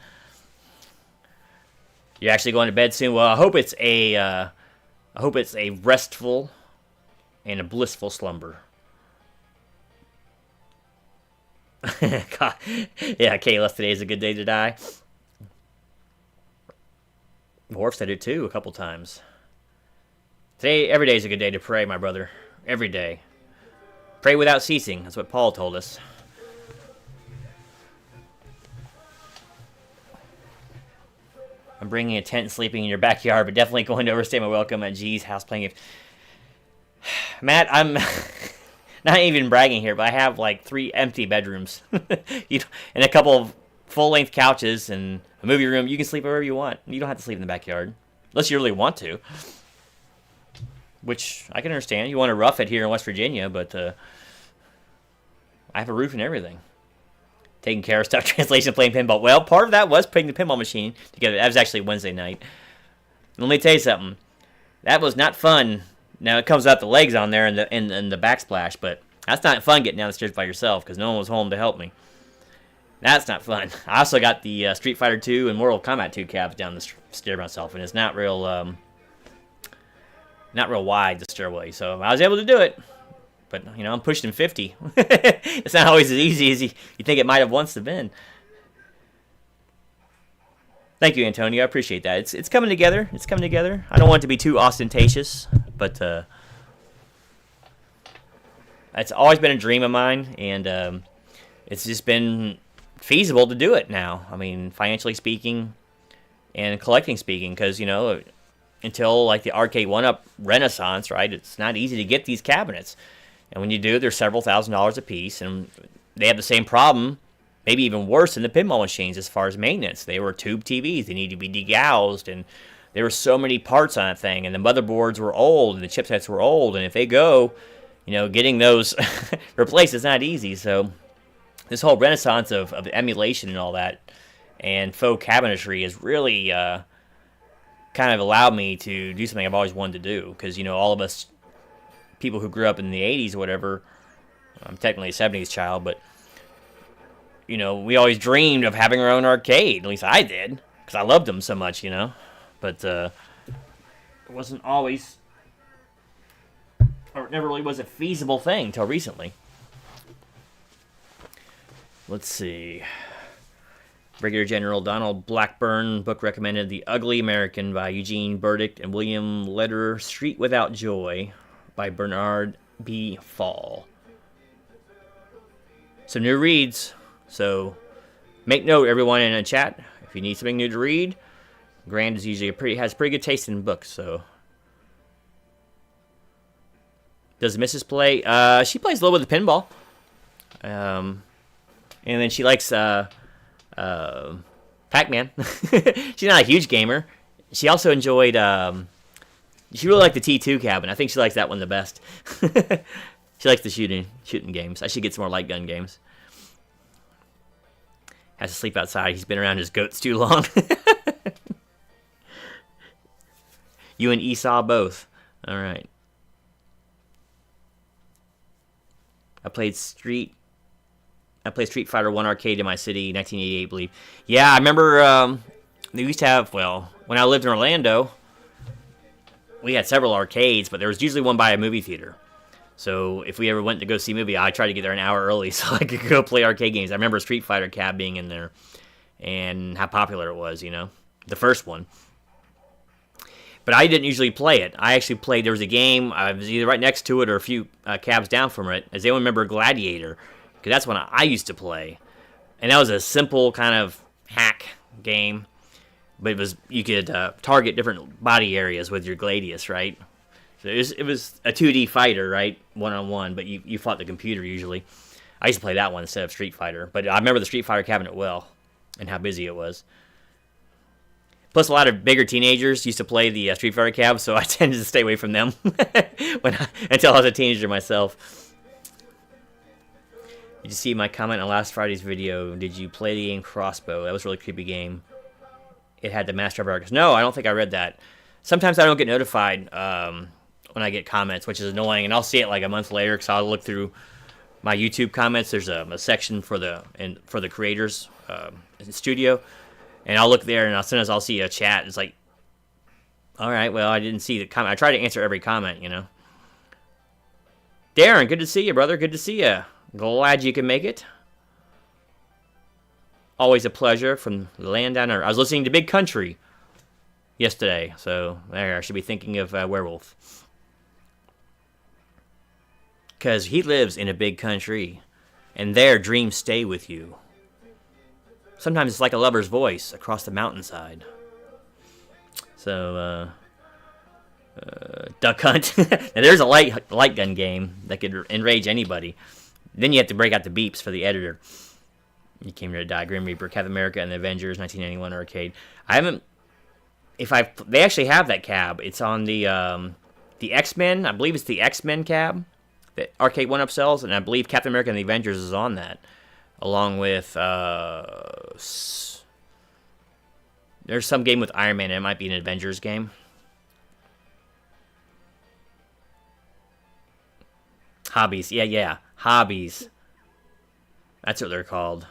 You're actually going to bed soon. Well, I hope it's a restful and a blissful slumber. God. Yeah, Kayla, today's a good day to die. Worf said it too a couple times. Every day is a good day to pray, my brother. Every day. Pray without ceasing. That's what Paul told us. I'm bringing a tent and sleeping in your backyard, but definitely going to overstay my welcome at G's house playing it. Matt, I'm not even bragging here, but I have like 3 empty bedrooms. And a couple of full-length couches and a movie room. You can sleep wherever you want. You don't have to sleep in the backyard. Unless you really want to. Which I can understand. You want to rough it here in West Virginia, but I have a roof and everything. Taking care of stuff, translation, playing pinball. Well, part of that was putting the pinball machine together. That was actually Wednesday night. Let me tell you something. That was not fun. Now it comes out the legs on there and the backsplash, but that's not fun getting down the stairs by yourself because no one was home to help me. That's not fun. I also got the Street Fighter 2 and Mortal Kombat 2 cabs down the stair myself, and it's not real wide, the stairway, so I was able to do it. But, I'm pushing 50. It's not always as easy as you think it might have once been. Thank you, Antonio. I appreciate that. It's coming together. It's coming together. I don't want it to be too ostentatious, but it's always been a dream of mine, and it's just been feasible to do it now. I mean, financially speaking and collecting speaking, because, until like the Arcade 1-Up Renaissance, right, it's not easy to get these cabinets. And when you do, they're several $1,000s a piece, and they have the same problem, maybe even worse than the pinball machines as far as maintenance. They were tube TVs. They need to be degoused, and there were so many parts on that thing, and the motherboards were old, and the chipsets were old, and if they go, getting those replaced is not easy. So this whole renaissance of emulation and all that, and faux cabinetry has really kind of allowed me to do something I've always wanted to do, because, all of us people who grew up in the 80s or whatever, I'm technically a 70s child, but, we always dreamed of having our own arcade. At least I did, because I loved them so much, But it wasn't always, or it never really was a feasible thing until recently. Let's see. Brigadier General Donald Blackburn, book recommended The Ugly American by Eugene Burdick and William Lederer, Street Without Joy by Bernard B. Fall. Some new reads, so make note, everyone in the chat, if you need something new to read. Grand is usually has pretty good taste in books, so. Does Mrs. play? She plays a little bit of pinball. And then she likes Pac-Man. She's not a huge gamer. She also enjoyed, she really liked the T2 cabin. I think she likes that one the best. She likes the shooting games. I should get some more light gun games. Has to sleep outside. He's been around his goats too long. You and Esau both. All right. I played Street Fighter 1 arcade in my city, 1988, I believe. Yeah, I remember they used to have, when I lived in Orlando, we had several arcades, but there was usually one by a movie theater. So if we ever went to go see a movie, I tried to get there an hour early so I could go play arcade games. I remember Street Fighter cab being in there and how popular it was, the first one. But I didn't usually play it. I actually played, there was a game, I was either right next to it or a few cabs down from it. Does anyone remember Gladiator? Because that's one I used to play. And that was a simple kind of hack game. But you could target different body areas with your Gladius, right? So it was a 2D fighter, right? One-on-one, but you fought the computer usually. I used to play that one instead of Street Fighter. But I remember the Street Fighter cabinet well, and how busy it was. Plus, a lot of bigger teenagers used to play the Street Fighter cab, so I tended to stay away from them until I was a teenager myself. Did you see my comment on last Friday's video? Did you play the game Crossbow? That was a really creepy game. It had the Master of Arcs. No, I don't think I read that. Sometimes I don't get notified when I get comments, which is annoying, and I'll see it like a month later because I'll look through my YouTube comments. There's a section for the creators in the studio, and I'll look there, and as soon as I'll see a chat, it's like, all right, well, I didn't see the comment. I try to answer every comment, Darren, good to see you, brother. Good to see you. Glad you can make it. Always a pleasure from the land down there. I was listening to Big Country yesterday, so there, I should be thinking of Werewolf. Because he lives in a big country, and there dreams stay with you. Sometimes it's like a lover's voice across the mountainside. So, Duck Hunt. Now, there's a light gun game that could enrage anybody. Then you have to break out the beeps for the editor. You came here to die. Grim Reaper, Captain America, and the Avengers, 1991 arcade. I haven't. They actually have that cab. It's on the X-Men. I believe it's the X-Men cab that Arcade 1-Up sells, and I believe Captain America and the Avengers is on that, along with there's some game with Iron Man. It might be an Avengers game. Hobbies. Yeah, yeah. Hobbies. That's what they're called.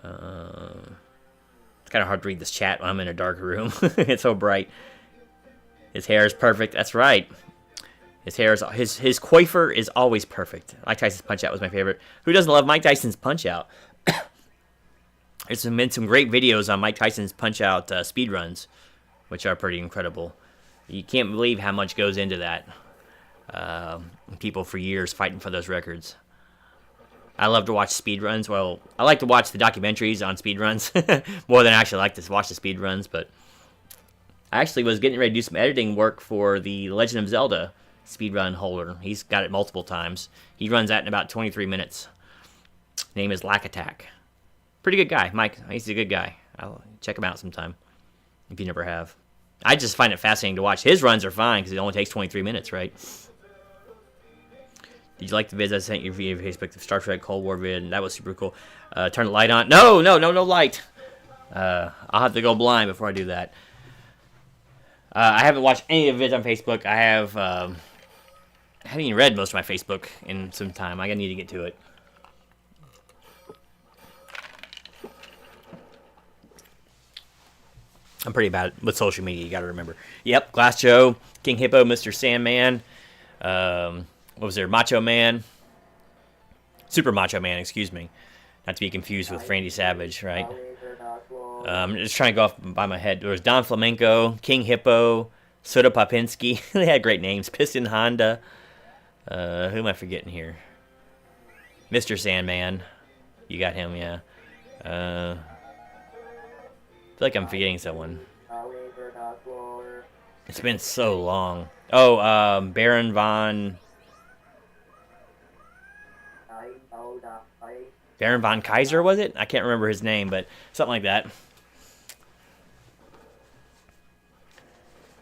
It's kind of hard to read this chat when I'm in a dark room. It's so bright. His hair is perfect. That's right. His hair is his coiffure is always perfect. Mike Tyson's Punch Out was my favorite. Who doesn't love Mike Tyson's Punch Out? There's been some great videos on Mike Tyson's Punch Out speedruns, which are pretty incredible. You can't believe how much goes into that. People for years fighting for those records. I love to watch speedruns. Well, I like to watch the documentaries on speedruns more than I actually like to watch the speedruns, but I actually was getting ready to do some editing work for the Legend of Zelda speedrun holder. He's got it multiple times. He runs that in about 23 minutes. Name is Lack Attack. Pretty good guy, Mike. He's a good guy. I'll check him out sometime if you never have. I just find it fascinating to watch. His runs are fine because it only takes 23 minutes, right? Did you like the vids I sent you via Facebook, the Star Trek Cold War vid? That was super cool. Turn the light on. No light. I'll have to go blind before I do that. I haven't watched any of the vids on Facebook. I haven't even read most of my Facebook in some time. I need to get to it. I'm pretty bad with social media, you gotta remember. Yep, Glass Joe, King Hippo, Mr. Sandman. What was there? Macho Man. Super Macho Man, excuse me. Not to be confused with Randy Savage, right? I'm just trying to go off by my head. There was Don Flamenco, King Hippo, Soda Popinski. They had great names. Piston Honda. Who am I forgetting here? Mr. Sandman. You got him, yeah. I feel like I'm forgetting someone. It's been so long. Oh, Baron von Kaiser, was it? I can't remember his name, but something like that.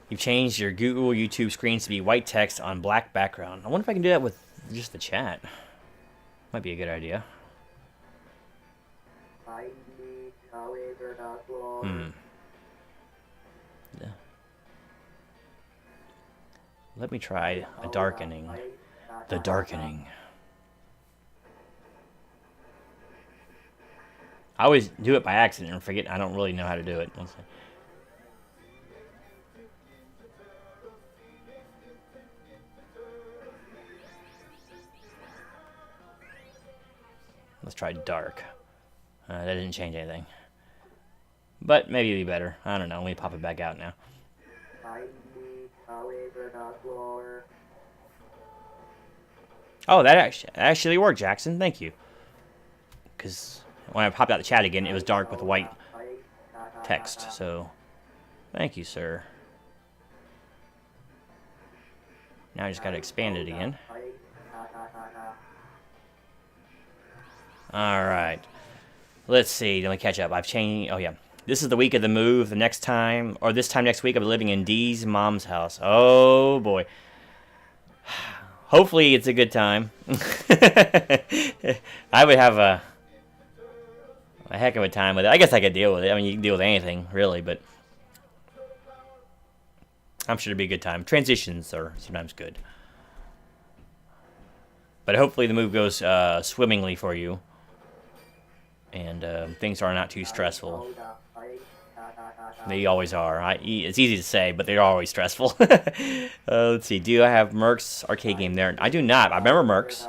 You've changed your Google YouTube screens to be white text on black background. I wonder if I can do that with just the chat. Might be a good idea. Yeah. Let me try a darkening. The darkening. I always do it by accident and forget. I don't really know how to do it. Let's try dark. That didn't change anything. But maybe it'll be better. I don't know. Let me pop it back out now. Oh, that actually worked, Jackson. Thank you. Because when I popped out the chat again, it was dark with white text. So, thank you, sir. Now I just got to expand it again. Alright. Let's see. Let me catch up. I've changed. Oh, yeah. This is the week of the move. The next time, or this time next week, I'll be living in Dee's mom's house. Oh, boy. Hopefully, it's a good time. I would have a heck of a time with it. I guess I could deal with it. I mean, you can deal with anything, really, but I'm sure it'll be a good time. Transitions are sometimes good. But hopefully the move goes swimmingly for you. And things are not too stressful. They always are. It's easy to say, but they're always stressful. Let's see. Do I have Merc's arcade game there? I do not. I remember Merc's,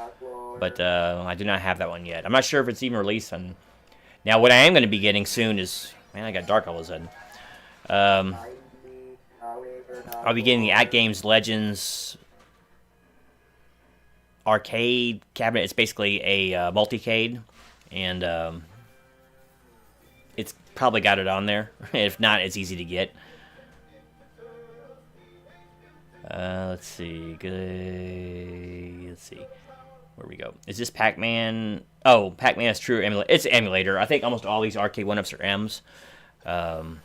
but I do not have that one yet. I'm not sure if it's even released on... Now, what I am going to be getting soon is... Man, I got dark all of a sudden. I'll be getting the At Games Legends arcade cabinet. It's basically a multicade, and it's probably got it on there. If not, it's easy to get. Let's see. Let's see. Where we go? Is this Pac-Man? Oh, Pac-Man is true emulator. It's an emulator. I think almost all these arcade one-ups are M's. I'm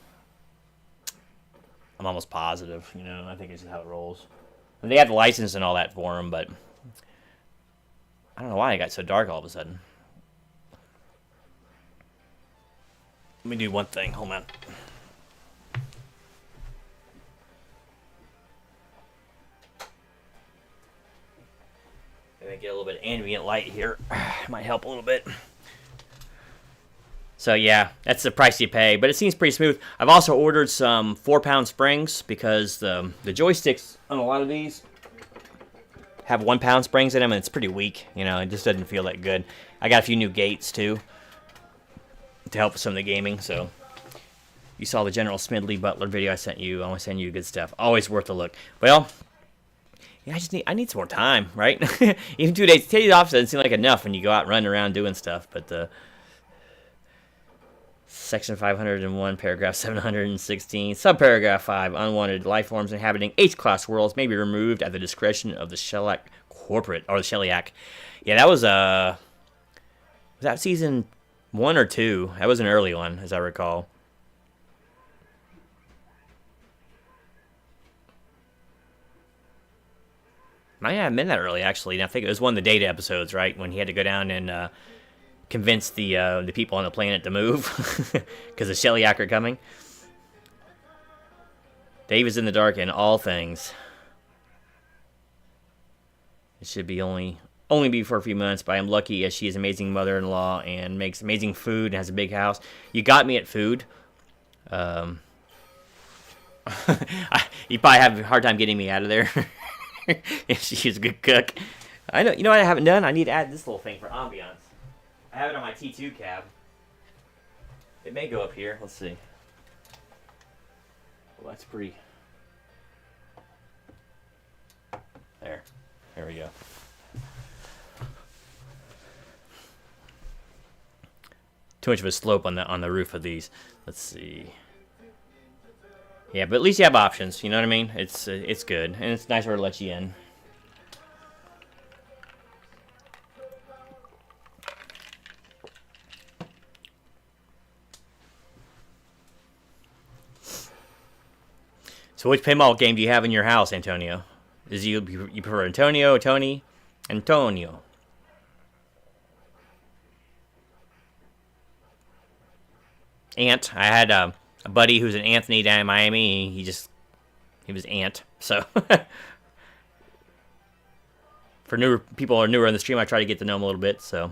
almost positive. You know, I think it's how it rolls. And they have the license and all that for them, but I don't know why it got so dark all of a sudden. Let me do one thing. Hold on. Maybe get a little bit of ambient light here. Might help a little bit. So yeah, that's the price you pay, but it seems pretty smooth. I've also ordered some 4-pound springs because the joysticks on a lot of these have 1-pound springs in them, and it's pretty weak. You know, it just doesn't feel that good. I got a few new gates too to help with some of the gaming. So you saw the General Smidley Butler video I sent you. I want to send you good stuff. Always worth a look. Well, yeah, I need some more time, right? Even 2 days. 2 days off doesn't seem like enough when you go out running around doing stuff, but. Section 501, paragraph 716, subparagraph 5, unwanted life forms inhabiting H-class worlds may be removed at the discretion of the Shellac corporate, or the Shellyak. Yeah, that was that season 1 or 2? That was an early one, as I recall. Might not have been that early, actually. And I think it was one of the Data episodes, right? When he had to go down and convince the people on the planet to move because the Shellyak are coming. Dave is in the dark in all things. It should be only be for a few months, but I'm lucky as she is an amazing mother-in-law and makes amazing food and has a big house. You got me at food. You probably have a hard time getting me out of there if she's a good cook. I know. You know what I haven't done? I need to add this little thing for ambiance. I have it on my T2 cab. It may go up here. Let's see. Well, that's pretty. There. There we go. Too much of a slope on the roof of these. Let's see. Yeah, but at least you have options. You know what I mean? It's good, and it's nicer to let you in. So which pinball game do you have in your house, Antonio? Is you prefer Antonio, Tony, Antonio? Ant. I had a buddy who's an Anthony down in Miami. He was Ant. So for newer people who are newer on the stream, I try to get to know him a little bit. So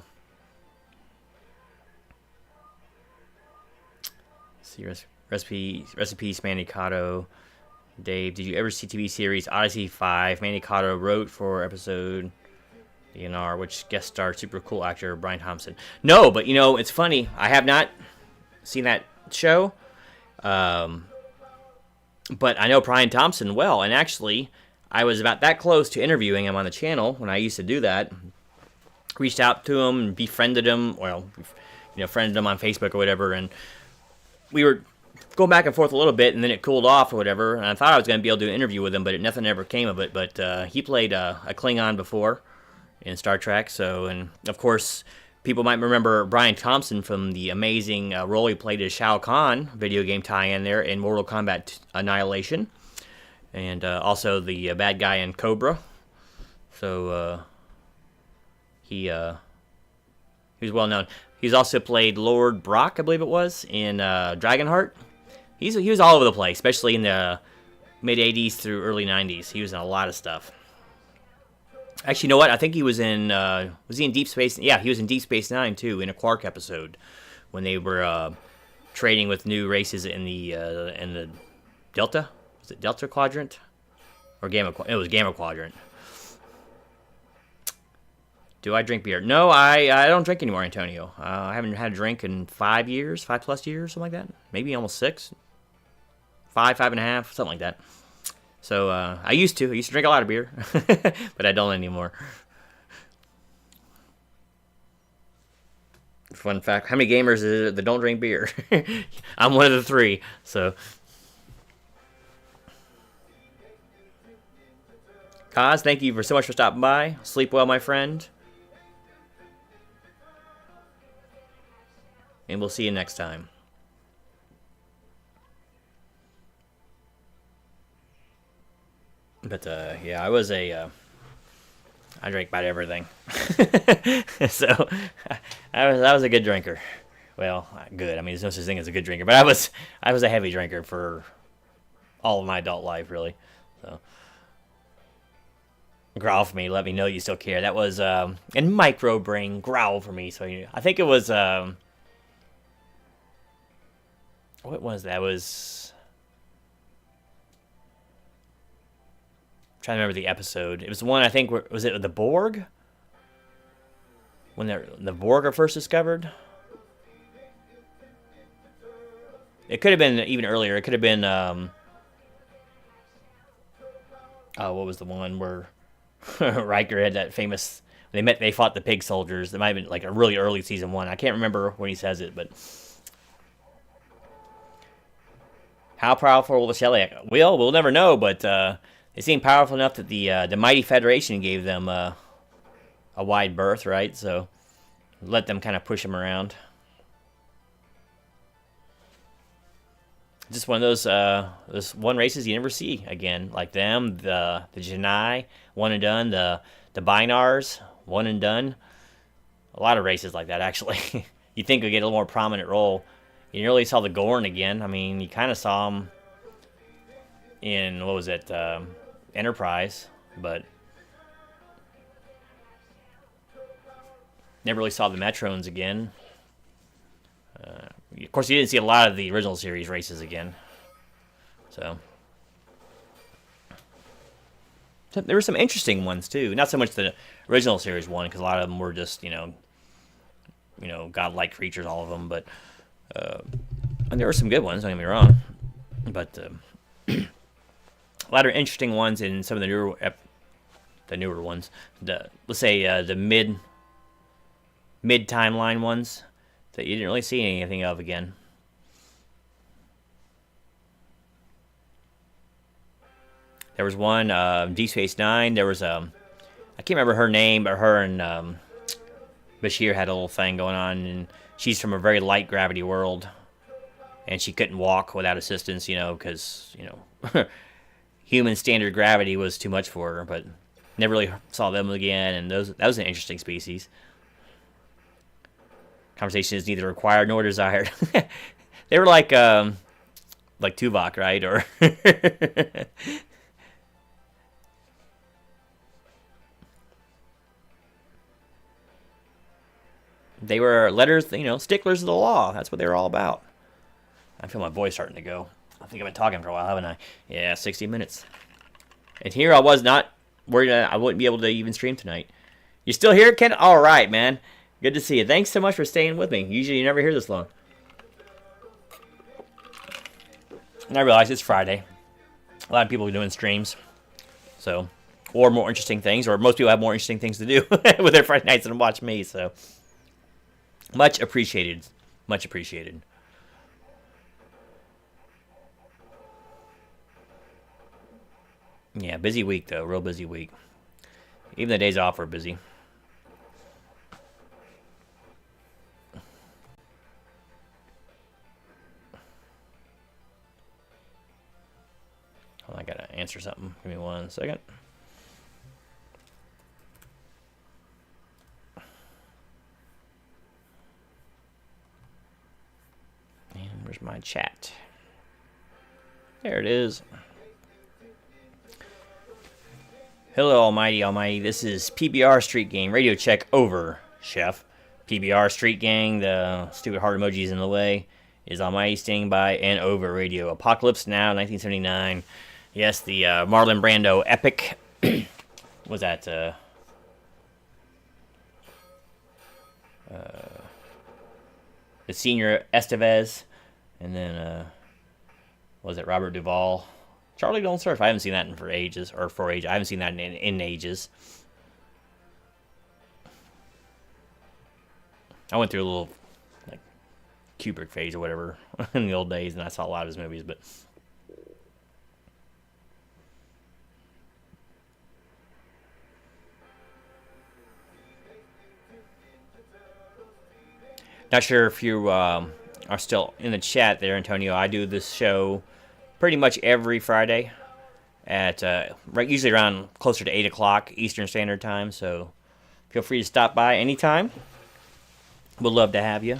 let's see, recipes, Manicato. Dave, did you ever see TV series Odyssey 5? Manicato wrote for episode DNR, which guest star super cool actor Brian Thompson. No, but you know, it's funny. I have not seen that show. But I know Brian Thompson well, and actually, I was about that close to interviewing him on the channel when I used to do that. Reached out to him and befriended him. Well, you know, friended him on Facebook or whatever, and we were going back and forth a little bit, and then it cooled off or whatever, and I thought I was going to be able to do an interview with him, but nothing ever came of it. But he played a Klingon before in Star Trek, so, and of course, people might remember Brian Thompson from the amazing role he played as Shao Kahn video game tie-in there in Mortal Kombat Annihilation, and also the bad guy in Cobra. So he was well known. He's also played Lord Brock, I believe it was, in Dragonheart. He was all over the place, especially in the mid-'80s through early '90s. He was in a lot of stuff. Actually, you know what? I think he was in, was he in Deep Space? Yeah, he was in Deep Space Nine, too, in a Quark episode, when they were trading with new races in the Delta? Was it Delta Quadrant? Or Gamma? It was Gamma Quadrant. Do I drink beer? No, I don't drink anymore, Antonio. I haven't had a drink in 5 years, 5+ years, something like that. Maybe almost 6. 5.5, something like that. So I used to drink a lot of beer, but I don't anymore. Fun fact: how many gamers is it that don't drink beer? I'm one of the 3. So, Kaz, thank you so much for stopping by. Sleep well, my friend. And we'll see you next time. But, yeah, I drank about everything. So, I was a good drinker. Well, good. I mean, there's no such thing as a good drinker. But I was a heavy drinker for all of my adult life, really. So, Growl for me. Let me know you still care. That was and Micro Brain growl for me. So I think it was what was that? It was I'm trying to remember the episode. It was the one I think was it the Borg when the Borg are first discovered. It could have been even earlier. It could have been what was the one where Riker had that famous. They fought the pig soldiers. That might have been like a really early season 1. I can't remember when he says it, but how powerful will the Shellyak? We'll never know, but they seem powerful enough that the mighty Federation gave them a wide berth, right? So let them kind of push them around. Just one of those one races you never see again, like them, the Janai, one and done, the Binars, one and done. A lot of races like that, actually. You think would get a little more prominent role. You nearly saw the Gorn again. I mean, you kind of saw them in, what was it, Enterprise, but never really saw the Metrones again. Of course, you didn't see a lot of the original series races again. So there were some interesting ones too. Not so much the original series one, because a lot of them were just godlike creatures, all of them. But and there were some good ones. Don't get me wrong. But a lot of interesting ones in some of the newer ones. Let's say the mid timeline ones that you didn't really see anything of again. There was one, Deep Space Nine. There was I can't remember her name, but her and Bashir had a little thing going on, and she's from a very light gravity world, and she couldn't walk without assistance, because human standard gravity was too much for her. But never really saw them again, and that was an interesting species. Conversation is neither required nor desired. They were like Tuvok, right? Or they were letters, sticklers of the law. That's what they were all about. I feel my voice starting to go. I think I've been talking for a while, haven't I? Yeah, 60 minutes. And here I was not worried that I wouldn't be able to even stream tonight. You still here, Ken? All right, man. Good to see you. Thanks so much for staying with me. Usually you never hear this long. And I realize it's Friday. A lot of people are doing streams. So, or more interesting things, or most people have more interesting things to do with their Friday nights than watch me. So, much appreciated. Much appreciated. Yeah, busy week though. Real busy week. Even the days off were busy. I gotta answer something. Give me 1 second. And where's my chat? There it is. Hello, Almighty. This is PBR Street Gang. Radio check over, Chef. PBR Street Gang, the stupid heart emojis in the way, is Almighty staying by and over radio. Apocalypse Now, 1979. Yes, the Marlon Brando epic. Was that the Senior Estevez, and then was it Robert Duvall? Charlie Don't Surf. I haven't seen that for ages. I haven't seen that in ages. I went through a little Kubrick phase or whatever in the old days, and I saw a lot of his movies, but. Not sure if you are still in the chat there, Antonio. I do this show pretty much every Friday at usually around closer to 8 o'clock Eastern Standard Time. So feel free to stop by anytime. We'd love to have you.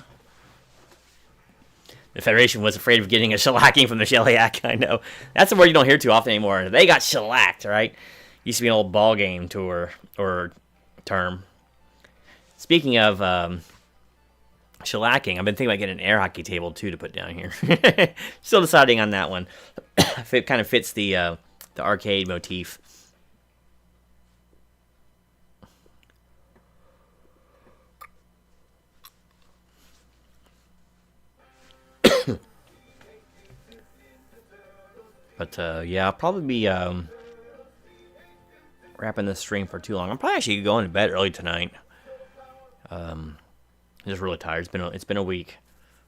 The Federation was afraid of getting a shellacking from the Shellyak. I know. That's the word you don't hear too often anymore. They got shellacked, right? Used to be an old ball game tour or term. Speaking of shellacking, I've been thinking about getting an air hockey table too to put down here. Still deciding on that one. If it kind of fits the arcade motif. But yeah, I'll probably be wrapping this stream for too long. I'm probably actually going to bed early tonight. I'm just really tired. It's been a week,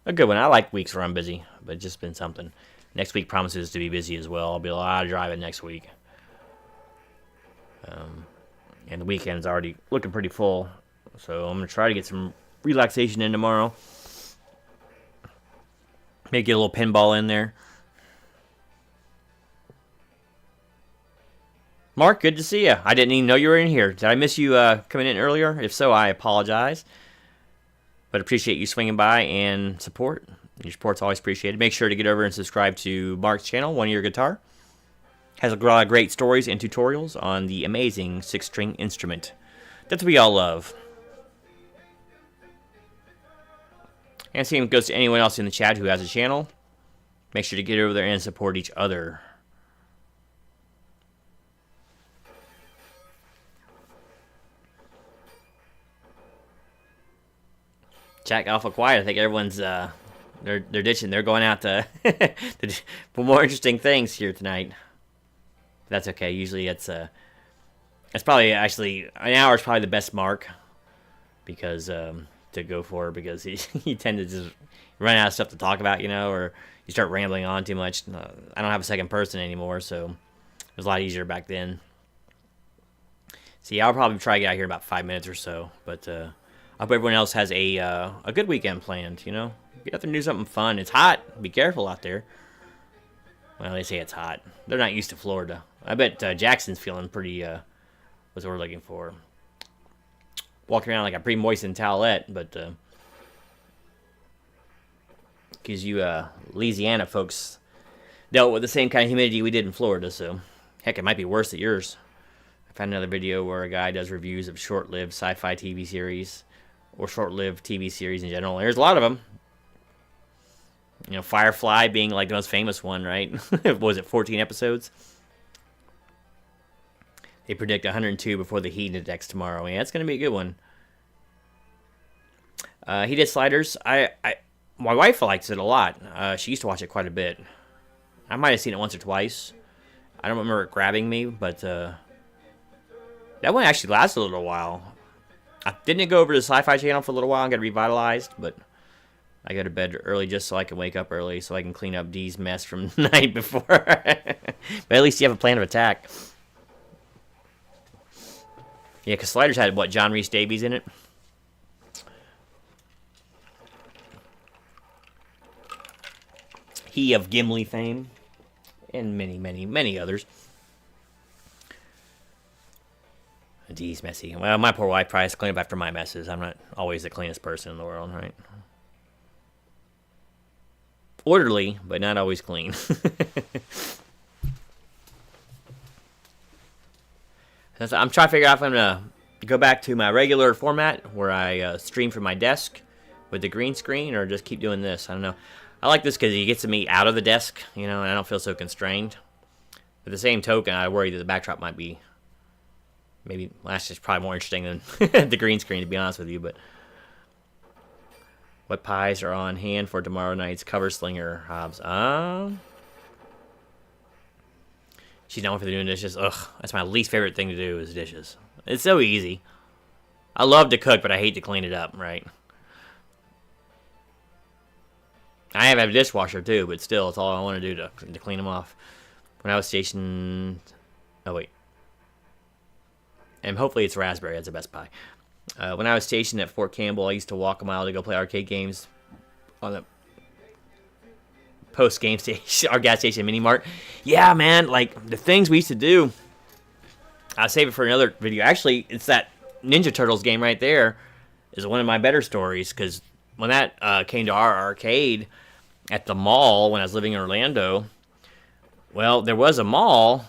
a good one. I like weeks where I'm busy, but it's just been something. Next week promises to be busy as well. I'll be a lot of driving next week, and the weekend's already looking pretty full. So I'm gonna try to get some relaxation in tomorrow. Maybe get a little pinball in there. Mark, good to see you. I didn't even know you were in here. Did I miss you coming in earlier? If so, I apologize. But appreciate you swinging by and support. Your support's always appreciated. Make sure to get over and subscribe to Mark's channel, One Year Guitar. Has a lot of great stories and tutorials on the amazing 6-string instrument that we all love. And same goes to anyone else in the chat who has a channel. Make sure to get over there and support each other. Chat got awful quiet. I think everyone's they're ditching. They're going out to for more interesting things here tonight. That's okay. Usually it's probably actually an hour is probably the best mark because to go for because you tend to just run out of stuff to talk about, or you start rambling on too much. I don't have a second person anymore, so it was a lot easier back then. See, I'll probably try to get out here in about 5 minutes or so, but. I hope everyone else has a good weekend planned, Get out there and do something fun. It's hot. Be careful out there. Well, they say it's hot. They're not used to Florida. I bet Jackson's feeling pretty, what's what we're looking for. Walking around like a pretty moistened towelette, but, because you Louisiana folks dealt with the same kind of humidity we did in Florida, so, heck, it might be worse at yours. I found another video where a guy does reviews of short-lived sci-fi TV series. Or short-lived TV series in general. There's a lot of them. Firefly being like the most famous one, right? Was it 14 episodes? They predict 102 before the heat index tomorrow. Yeah, it's going to be a good one. He did Sliders. My wife likes it a lot. She used to watch it quite a bit. I might have seen it once or twice. I don't remember it grabbing me, but that one actually lasted a little while. I didn't go over to the Sci-Fi Channel for a little while and got revitalized, but I go to bed early just so I can wake up early so I can clean up Dee's mess from the night before. But at least you have a plan of attack. Yeah, because Sliders had, John Rhys Davies in it? He of Gimli fame. And many, many, many others. Dee's messy. Well, my poor wife probably has to clean up after my messes. I'm not always the cleanest person in the world, right? Orderly, but not always clean. I'm trying to figure out if I'm going to go back to my regular format where I stream from my desk with the green screen or just keep doing this. I don't know. I like this because it gets me out of the desk, and I don't feel so constrained. At the same token, I worry that the backdrop might be maybe, that's just probably more interesting than the green screen, to be honest with you, but what pies are on hand for tomorrow night's cover slinger, Hobbs? She's not for doing dishes. Ugh, that's my least favorite thing to do is dishes. It's so easy. I love to cook, but I hate to clean it up, right? I have a dishwasher too, but still, it's all I want to do to clean them off. When I was stationed... Oh, wait. And hopefully it's raspberry. That's the best pie. When I was stationed at Fort Campbell, I used to walk a mile to go play arcade games on the post-game station, our gas station mini mart. Yeah, man, like the things we used to do. I'll save it for another video. Actually, it's that Ninja Turtles game right there is one of my better stories because when that came to our arcade at the mall when I was living in Orlando, well, there was a mall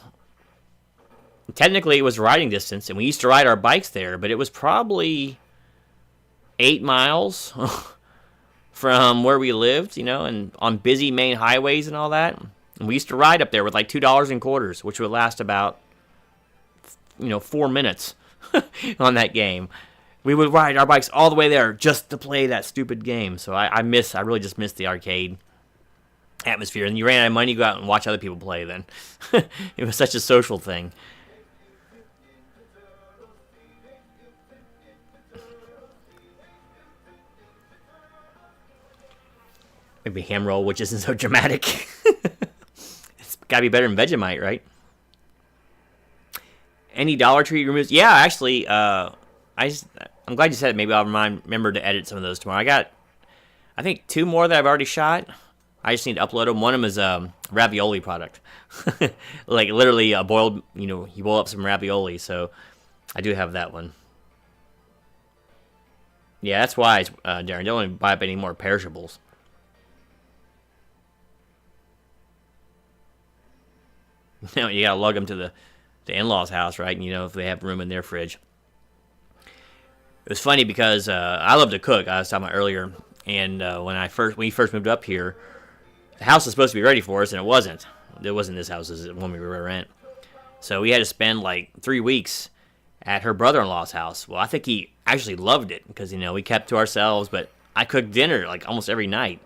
technically it was riding distance, and we used to ride our bikes there, but it was probably 8 miles from where we lived, and on busy main highways and all that. And we used to ride up there with like $2 in quarters, which would last about 4 minutes on that game. We would ride our bikes all the way there just to play that stupid game. So I really just miss the arcade atmosphere. And you ran out of money, you go out and watch other people play then. It was such a social thing. Maybe ham roll, which isn't so dramatic. It's got to be better than Vegemite, right? Any Dollar Tree removes? Yeah, actually, I'm glad you said it. Maybe I'll remember to edit some of those tomorrow. I got, I think, 2 more that I've already shot. I just need to upload them. One of them is a ravioli product. Like, literally a boiled, you boil up some ravioli. So, I do have that one. Yeah, that's why, Darren, don't want to buy up any more perishables. You gotta lug them to the in-laws' house, right? And if they have room in their fridge. It was funny because I love to cook. I was talking about earlier, and when we first moved up here, the house was supposed to be ready for us, and it wasn't. It wasn't this house; it was when we were rent. So we had to spend like 3 weeks at her brother-in-law's house. Well, I think he actually loved it because we kept to ourselves, but I cooked dinner like almost every night.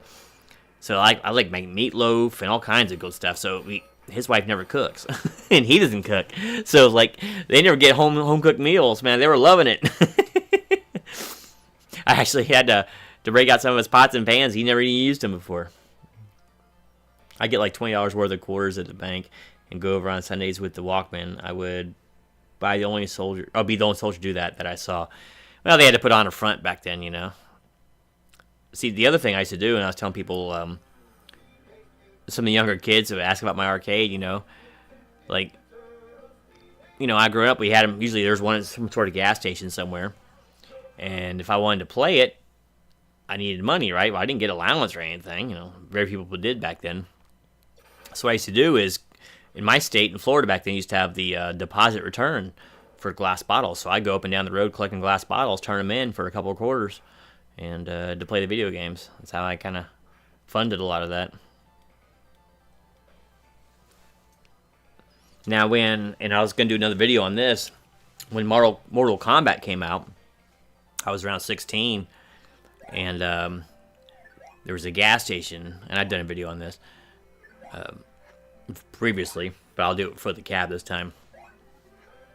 So I like make meatloaf and all kinds of good stuff. So his wife never cooks, and he doesn't cook. So like they never get home cooked meals. Man, they were loving it. I actually had to break out some of his pots and pans. He never even used them before. I get like $20 worth of quarters at the bank and go over on Sundays with the Walkman. I would be the only soldier to do that I saw. Well, they had to put on a front back then, See, the other thing I used to do, and I was telling people, some of the younger kids would ask about my arcade, like, I grew up, we had them, usually there's one at some sort of gas station somewhere, and if I wanted to play it, I needed money, right? Well, I didn't get allowance or anything, very few people did back then. So what I used to do is, in my state, in Florida back then, used to have the deposit return for glass bottles, so I'd go up and down the road collecting glass bottles, turn them in for a couple of quarters, and to play the video games. That's how I kind of funded a lot of that. Now and I was going to do another video on this, when Mortal Kombat came out, I was around 16, and there was a gas station, and I'd done a video on this previously, but I'll do it for the cab this time.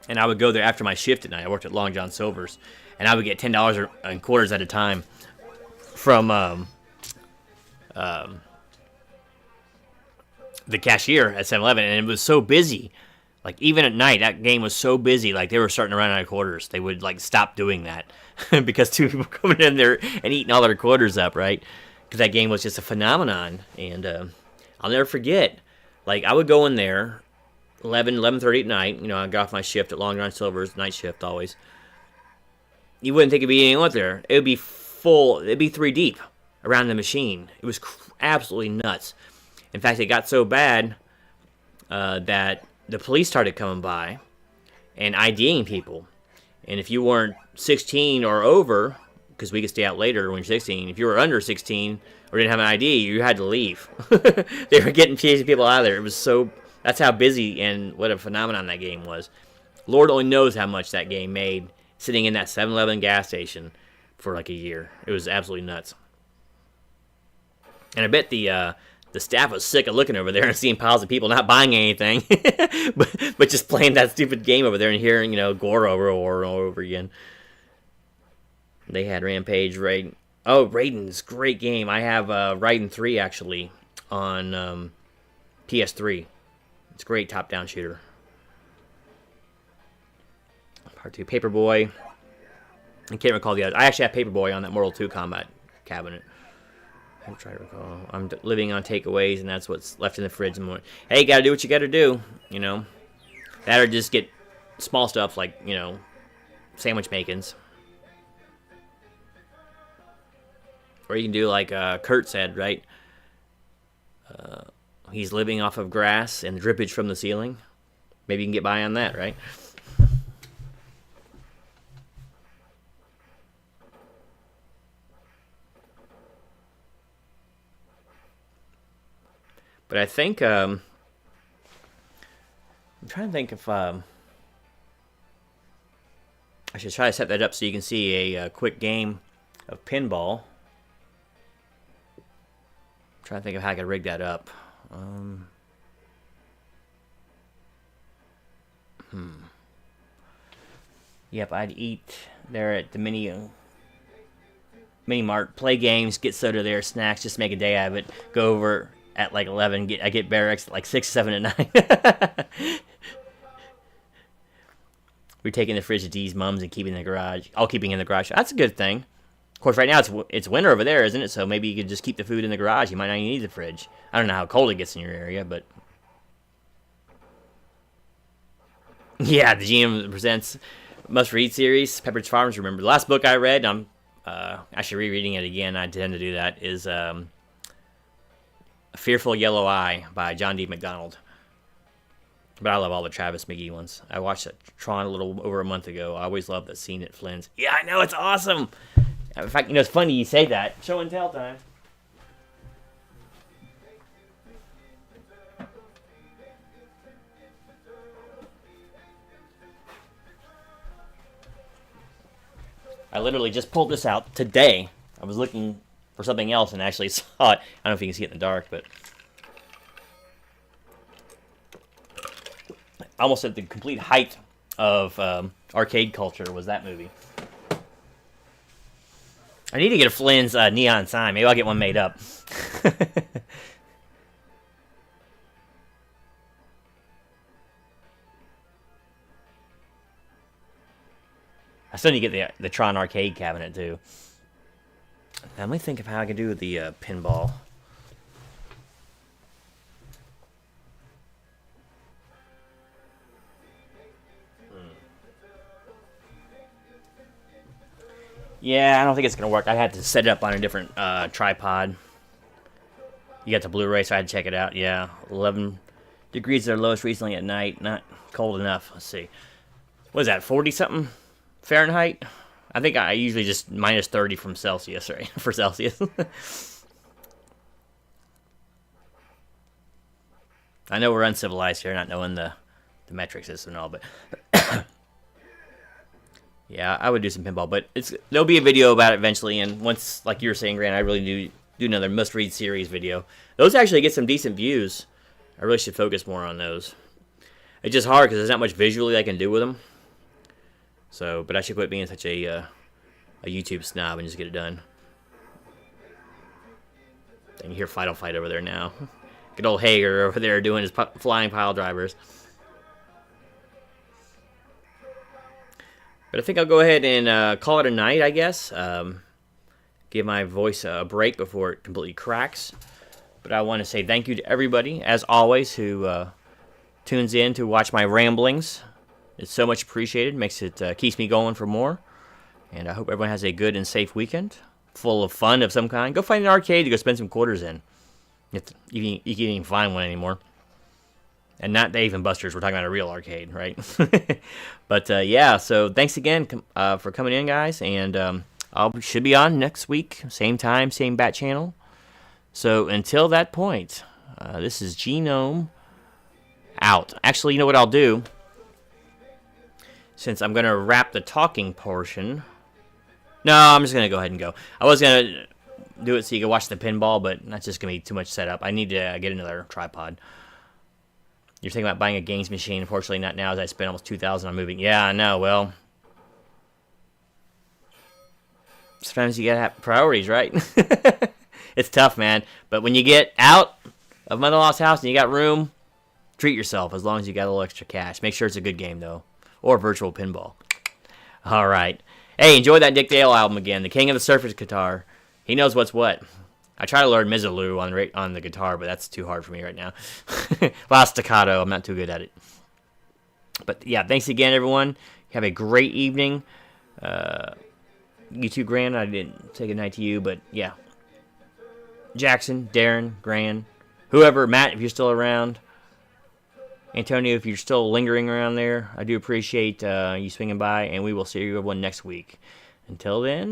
And I would go there after my shift at night. I worked at Long John Silver's, and I would get $10 in quarters at a time from the cashier at 7-Eleven, and it was so busy. Like, even at night, that game was so busy, like, they were starting to run out of quarters. They would, like, stop doing that because 2 people coming in there and eating all their quarters up, right? Because that game was just a phenomenon, and I'll never forget. Like, I would go in there 11:30 at night. I got off my shift at Long John Silver's, night shift always. You wouldn't think it'd be anyone there. It would be full. It'd be 3 deep around the machine. It was absolutely nuts. In fact, it got so bad that the police started coming by and IDing people. And if you weren't 16 or over, because we could stay out later when you're 16, if you were under 16 or didn't have an ID, you had to leave. They were chasing people out of there. It was that's how busy and what a phenomenon that game was. Lord only knows how much that game made sitting in that 7-Eleven gas station for like a year. It was absolutely nuts. And I bet the staff was sick of looking over there and seeing piles of people not buying anything, but just playing that stupid game over there and hearing, Gore over and over again. They had Rampage, Raiden. Oh, Raiden's great game. I have Raiden 3, actually, on PS3. It's a great top-down shooter. Part 2, Paperboy. I can't recall the other. I actually have Paperboy on that Mortal 2 Combat cabinet. I'm trying to recall. I'm living on takeaways, and that's what's left in the fridge. Hey, you gotta do what you gotta do, That or just get small stuff like, sandwich makings. Or you can do like Kurt said, right? He's living off of grass and drippage from the ceiling. maybe you can get by on that, right? But I think I'm trying to think if I should try to set that up so you can see a quick game of pinball. I'm trying to think of how I could rig that up. Yep, I'd eat there at the mini mart, play games, get soda there, snacks, just make a day out of it. Go over at like 11, I get barracks at like 6, 7, and 9. We're taking the fridge to D's mom's and keeping it in the garage. All keeping it in the garage. That's a good thing. Of course, right now it's winter over there, isn't it? So maybe you could just keep the food in the garage. You might not even need the fridge. I don't know how cold it gets in your area, but yeah, the GM presents must-read series, Pepperidge Farms. Remember, the last book I read, I'm actually rereading it again. I tend to do that. Is A Fearful Yellow Eye by John D. MacDonald. But I love all the Travis McGee ones. I watched Tron a little over a month ago. I always love that scene at Flynn's. Yeah, I know, it's awesome. In fact, it's funny you say that. Show and tell time. I literally just pulled this out today. I was looking for something else and actually saw it. I don't know if you can see it in the dark, but almost at the complete height of arcade culture was that movie. I need to get a Flynn's neon sign. Maybe I'll get one made up. I still need to get the Tron arcade cabinet, too. Now, let me think of how I can do the pinball. Yeah, I don't think it's going to work. I had to set it up on a different tripod. You got the Blu-ray, so I had to check it out. Yeah, 11 degrees is their lowest recently at night. Not cold enough. Let's see. What is that, 40-something Fahrenheit? I think I usually just minus 30 from Celsius, right? For Celsius. I know we're uncivilized here, not knowing the metric system and all, but yeah, I would do some pinball, but there'll be a video about it eventually, and once, like you were saying, Grant, I really do another must-read series video. Those actually get some decent views. I really should focus more on those. It's just hard because there's not much visually I can do with them. So, but I should quit being such a YouTube snob and just get it done. And you hear Fight over there now. Good old Hager over there doing his flying pile drivers. But I think I'll go ahead and call it a night, I guess. Give my voice a break before it completely cracks. But I want to say thank you to everybody, as always, who tunes in to watch my ramblings. It's so much appreciated. Keeps me going for more. And I hope everyone has a good and safe weekend, full of fun of some kind. Go find an arcade to go spend some quarters in. You can't even find one anymore. And not Dave and Buster's. We're talking about a real arcade, right? But yeah, so thanks again for coming in, guys. And I should be on next week. Same time, same bat channel. So until that point, this is Genome out. Actually, you know what I'll do? Since I'm going to wrap the talking portion. No, I'm just going to go ahead and go. I was going to do it so you can watch the pinball, but that's just going to be too much setup. I need to get another tripod. You're thinking about buying a games machine. Unfortunately, not now, as I spent almost $2,000 on moving. Yeah, I know. Well, sometimes you got to have priorities, right? It's tough, man. But when you get out of mother-in-law's house and you got room, treat yourself as long as you got a little extra cash. Make sure it's a good game, though. Or virtual pinball. All right. Hey, enjoy that Dick Dale album again. The King of the Surface Guitar. He knows what's what. I try to learn Mizzaloo on the guitar, but that's too hard for me right now. Last staccato, I'm not too good at it. But yeah, thanks again, everyone. Have a great evening. You too, Gran. I didn't say goodnight to you, but yeah. Jackson, Darren, Gran, whoever, Matt, if you're still around. Antonio, if you're still lingering around there, I do appreciate you swinging by, and we will see everyone next week. Until then.